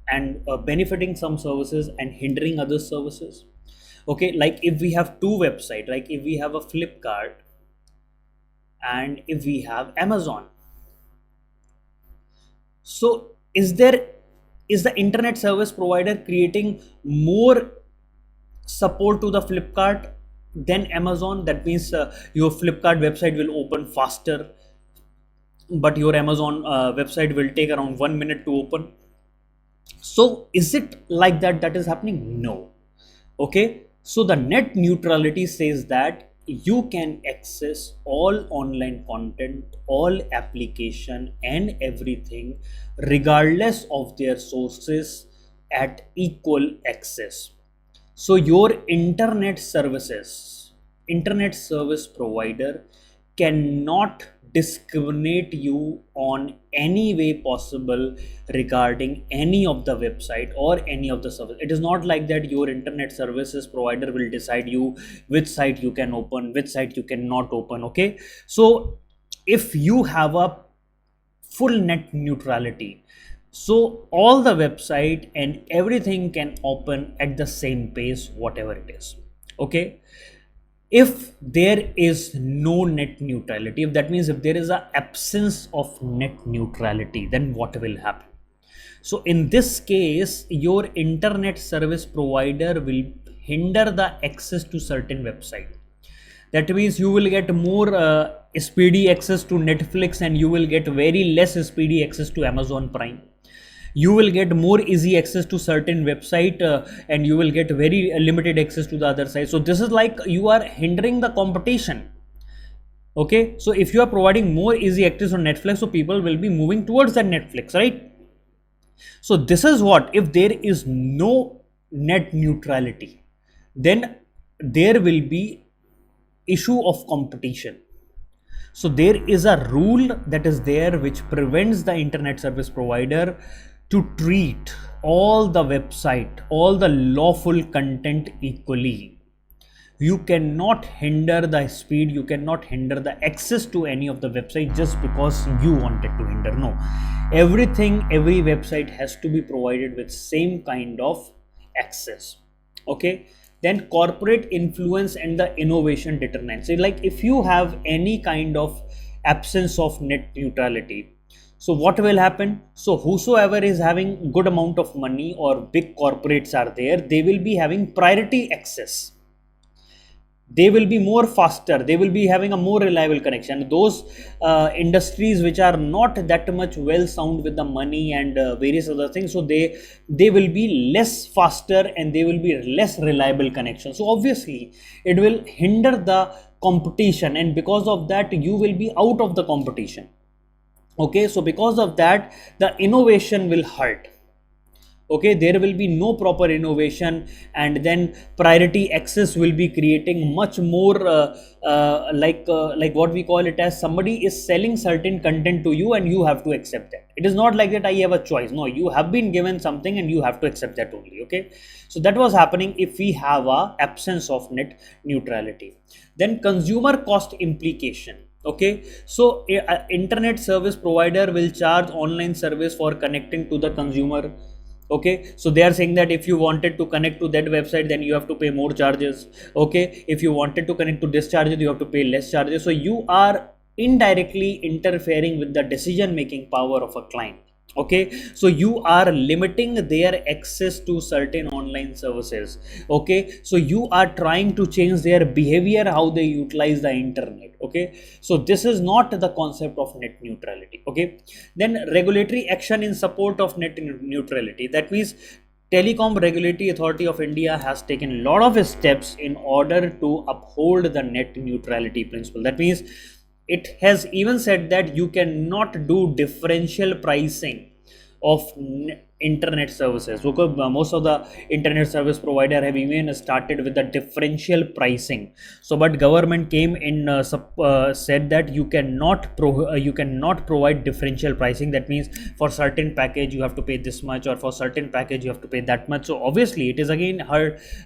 and benefiting some services and hindering other services? Okay, like if we have two websites, like if we have a Flipkart and if we have Amazon, so is the internet service provider creating more support to the Flipkart than Amazon? That means your Flipkart website will open faster, but your Amazon website will take around 1 minute to open. So is it like that is happening? No. Okay, so the net neutrality says that you can access all online content, all application and everything regardless of their sources at equal access. So your internet service provider cannot discriminate you on any way possible regarding any of the website or any of the service. It is not like that your internet services provider will decide you which site you can open, which site you cannot open, okay. So if you have a full net neutrality, so all the website and everything can open at the same pace, whatever it is, okay. If there is no net neutrality, if that means if there is an absence of net neutrality, then what will happen? So in this case, your internet service provider will hinder the access to certain website. That means you will get more speedy access to Netflix, and you will get very less speedy access to Amazon Prime. You will get more easy access to certain website, and you will get very limited access to the other side. So this is like you are hindering the competition. Okay, so if you are providing more easy access on Netflix, so people will be moving towards that Netflix, right? So this is what, if there is no net neutrality, then there will be issue of competition. So there is a rule that is there which prevents the internet service provider to treat all the website, all the lawful content equally. You cannot hinder the speed, you cannot hinder the access to any of the website just because you wanted to hinder. No, everything, every website has to be provided with same kind of access. Okay, then corporate influence and the innovation determinants. So like if you have any kind of absence of net neutrality, so what will happen? So whosoever is having good amount of money or big corporates are there, they will be having priority access. They will be more faster, they will be having a more reliable connection. Those industries which are not that much well sound with the money and various other things, so they will be less faster and they will be less reliable connection. So obviously it will hinder the competition, and because of that you will be out of the competition. Okay, so because of that the innovation will hurt. Okay, there will be no proper innovation, and then priority access will be creating much more like what we call it as, somebody is selling certain content to you and you have to accept that. It is not like that I have a choice. No, you have been given something and you have to accept that only. Okay, so that was happening if we have a absence of net neutrality. Then consumer cost implication. Okay, so internet service provider will charge online service for connecting to the consumer. Okay, so they are saying that if you wanted to connect to that website, then you have to pay more charges. Okay, if you wanted to connect to this charges, you have to pay less charges. So you are indirectly interfering with the decision making power of a client. Okay, so you are limiting their access to certain online services. Okay, so you are trying to change their behavior, how they utilize the internet. Okay, so this is not the concept of net neutrality. Okay, then regulatory action in support of net neutrality. That means Telecom Regulatory Authority of India has taken a lot of steps in order to uphold the net neutrality principle. That means it has even said that you cannot do differential pricing of internet services, because most of the internet service provider have even started with the differential pricing. So but government came in said that you cannot provide differential pricing. That means for certain package you have to pay this much, or for certain package you have to pay that much. So obviously it is again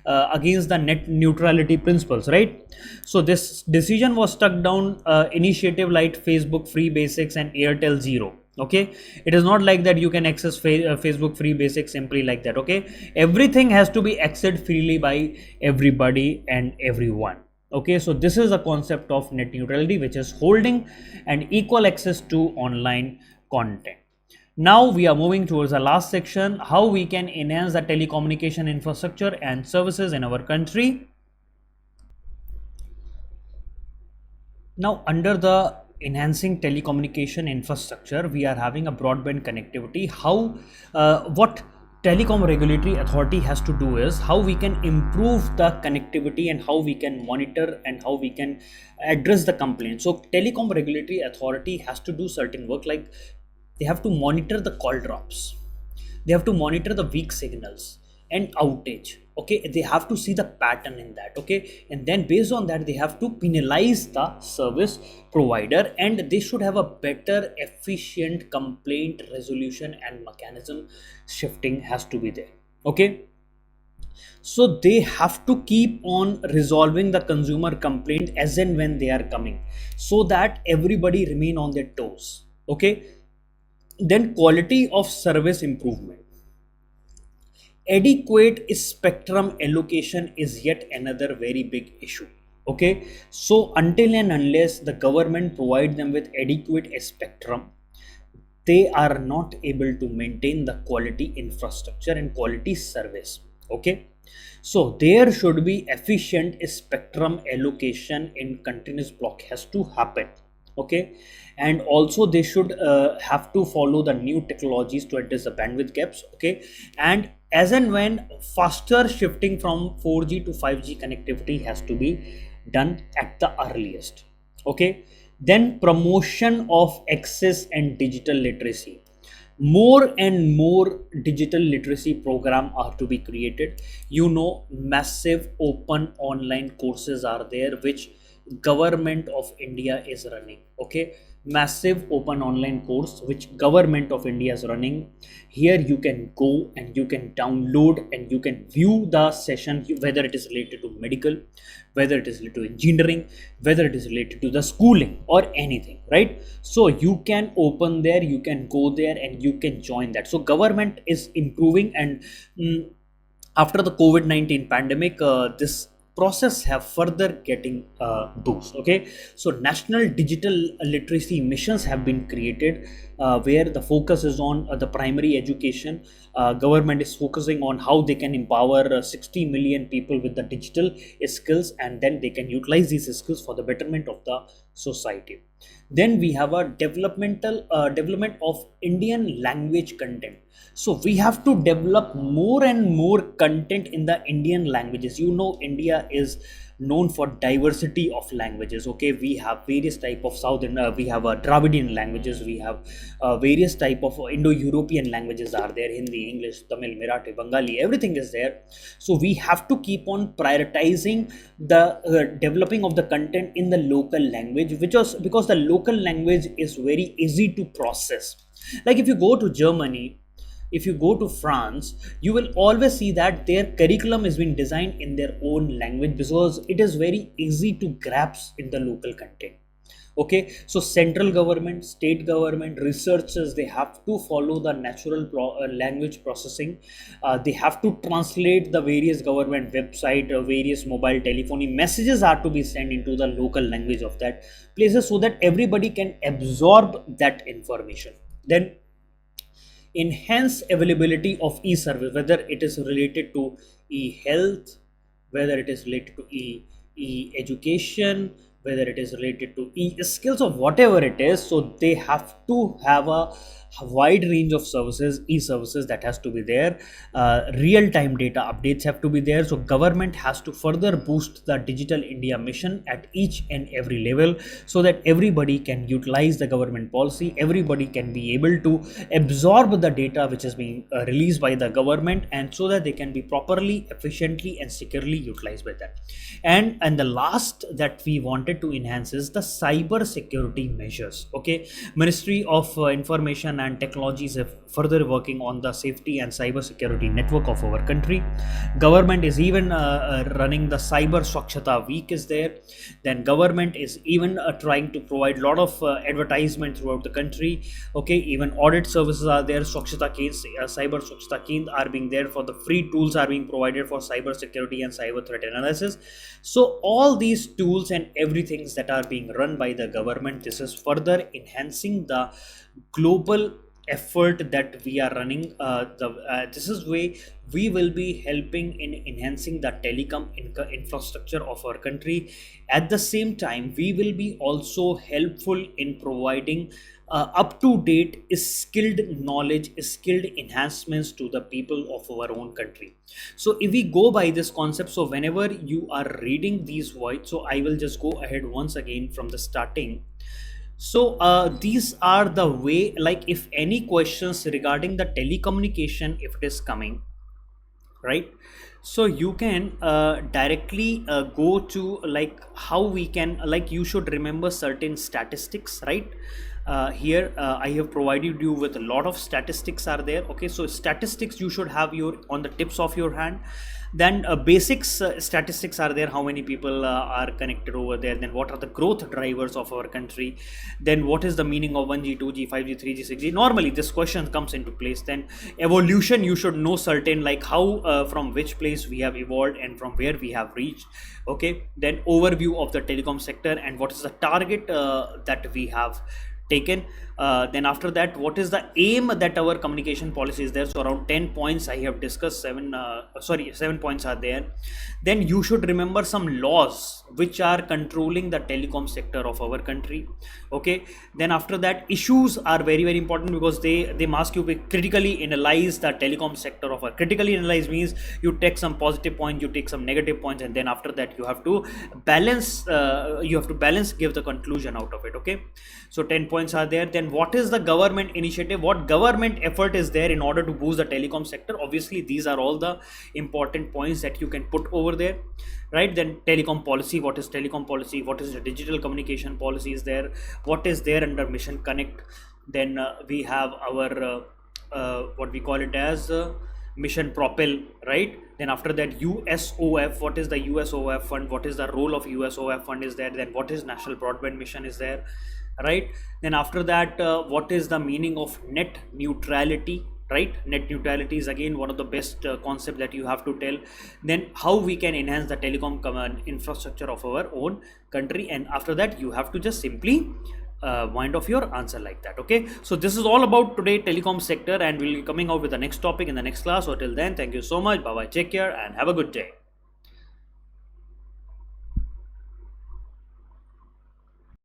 against the net neutrality principles, right? So this decision was struck down initiative like Facebook Free Basics and Airtel Zero. Okay, it is not like that you can access Facebook Free Basics simply like that. Okay, everything has to be accessed freely by everybody and everyone. Okay, so this is a concept of net neutrality, which is holding an equal access to online content. Now we are moving towards the last section, how we can enhance the telecommunication infrastructure and services in our country. Now under the enhancing telecommunication infrastructure, we are having a broadband connectivity. How what Telecom Regulatory Authority has to do is how we can improve the connectivity and how we can monitor and how we can address the complaint. So Telecom Regulatory Authority has to do certain work, like they have to monitor the call drops, they have to monitor the weak signals and outage. Okay, they have to see the pattern in that. Okay, and then based on that they have to penalize the service provider, and they should have a better efficient complaint resolution and mechanism shifting has to be there. Okay, so they have to keep on resolving the consumer complaint as and when they are coming, so that everybody remain on their toes. Okay, then quality of service improvement. Adequate spectrum allocation is yet another very big issue. Okay, so until and unless the government provide them with adequate spectrum, they are not able to maintain the quality infrastructure and quality service. Okay, so there should be efficient spectrum allocation in continuous block has to happen. Okay, and also they should have to follow the new technologies to address the bandwidth gaps. Okay, and as and when faster shifting from 4G to 5G connectivity has to be done at the earliest. Okay, then promotion of access and digital literacy, more and more digital literacy program are to be created. You know, massive open online courses are there which government of India is running. Okay, massive open online course which government of India is running. Here you can go and you can download and you can view the session, whether it is related to medical, whether it is related to engineering, whether it is related to the schooling or anything, right? So you can open there, you can go there and you can join that. So government is improving, and after the COVID-19 pandemic, this process have further getting boost. Okay, so national digital literacy missions have been created, where the focus is on the primary education. Government is focusing on how they can empower 60 million people with the digital skills, and then they can utilize these skills for the betterment of the society. Then we have a development of Indian language content. So we have to develop more and more content in the Indian languages. You know, India is known for diversity of languages. Okay, we have various type of southern, we have Dravidian languages, we have various type of Indo-European languages are there: Hindi, English, Tamil, Marathi, Bengali, everything is there. So we have to keep on prioritizing the developing of the content in the local language, which was because the local language is very easy to process. Like if you go to Germany, if you go to France, you will always see that their curriculum is being designed in their own language because it is very easy to grasp in the local content. Okay, so central government, state government, researchers, they have to follow the natural language processing. They have to translate the various government website, various mobile telephony messages are to be sent into the local language of that places, so that everybody can absorb that information. Then enhance availability of e-service, whether it is related to e-health, whether it is related to e-education, whether it is related to e-skills or whatever it is. So they have to have a wide range of services, e-services that has to be there. Real-time data updates have to be there. So government has to further boost the Digital India mission at each and every level, so that everybody can utilize the government policy, everybody can be able to absorb the data which is being released by the government, and so that they can be properly, efficiently and securely utilized by that. And the last that we wanted to enhance is the cyber security measures. Okay, Ministry of Information and Technologies are further working on the safety and cyber security network of our country. Government is even running the Cyber Swachhata Week is there. Then government is even trying to provide a lot of advertisement throughout the country. Okay, even audit services are there. Swachhata Kendra, Cyber Swachhata Kendra are being there. For the free tools are being provided for cyber security and cyber threat analysis. So all these tools and everything that are being run by the government, this is further enhancing the global effort that we are running. This is way we will be helping in enhancing the telecom infrastructure of our country. At the same time, we will be also helpful in providing up-to-date skilled knowledge, skilled enhancements to the people of our own country. So if we go by this concept, so whenever you are reading these words, so I will just go ahead once again from the starting. So these are the way, like if any questions regarding the telecommunication, if it is coming, right? So you can directly go to like how we can, like you should remember certain statistics, right? Here I have provided you with a lot of statistics are there. Okay, so statistics you should have your on the tips of your hand. Then basics statistics are there, how many people are connected over there, then what are the growth drivers of our country, then what is the meaning of 1G, 2G, 5G, 3G, 6G. Normally this question comes into place. Then evolution, you should know certain, like how from which place we have evolved and from where we have reached. Okay, then overview of the telecom sector and what is the target that we have taken. Then after that, what is the aim that our communication policy is there? So around 10 points I have discussed. 7 points are there. Then you should remember some laws which are controlling the telecom sector of our country. Okay. Then after that, issues are very very important, because they ask you to critically analyze the telecom sector of our. Critically analyze means you take some positive points, you take some negative points, and then after that you have to balance. Give the conclusion out of it. Okay. So 10 points are there. Then what is the government initiative? What government effort is there in order to boost the telecom sector? Obviously, these are all the important points that you can put over there, right? Then telecom policy. What is telecom policy? What is the digital communication policy is there? What is there under Mission Connect? Then we have our what we call it as Mission Propel, right? Then after that, USOF. What is the USOF fund? What is the role of USOF fund is there? Then what is National Broadband Mission is there, right? Then after that, what is the meaning of net neutrality, right? Net neutrality is again one of the best concept that you have to tell. Then how we can enhance the telecom infrastructure of our own country, and after that you have to just simply wind off your answer like that. Okay, so this is all about today telecom sector, and we'll be coming out with the next topic in the next class. So till then, thank you so much. Bye bye, take care, and have a good day.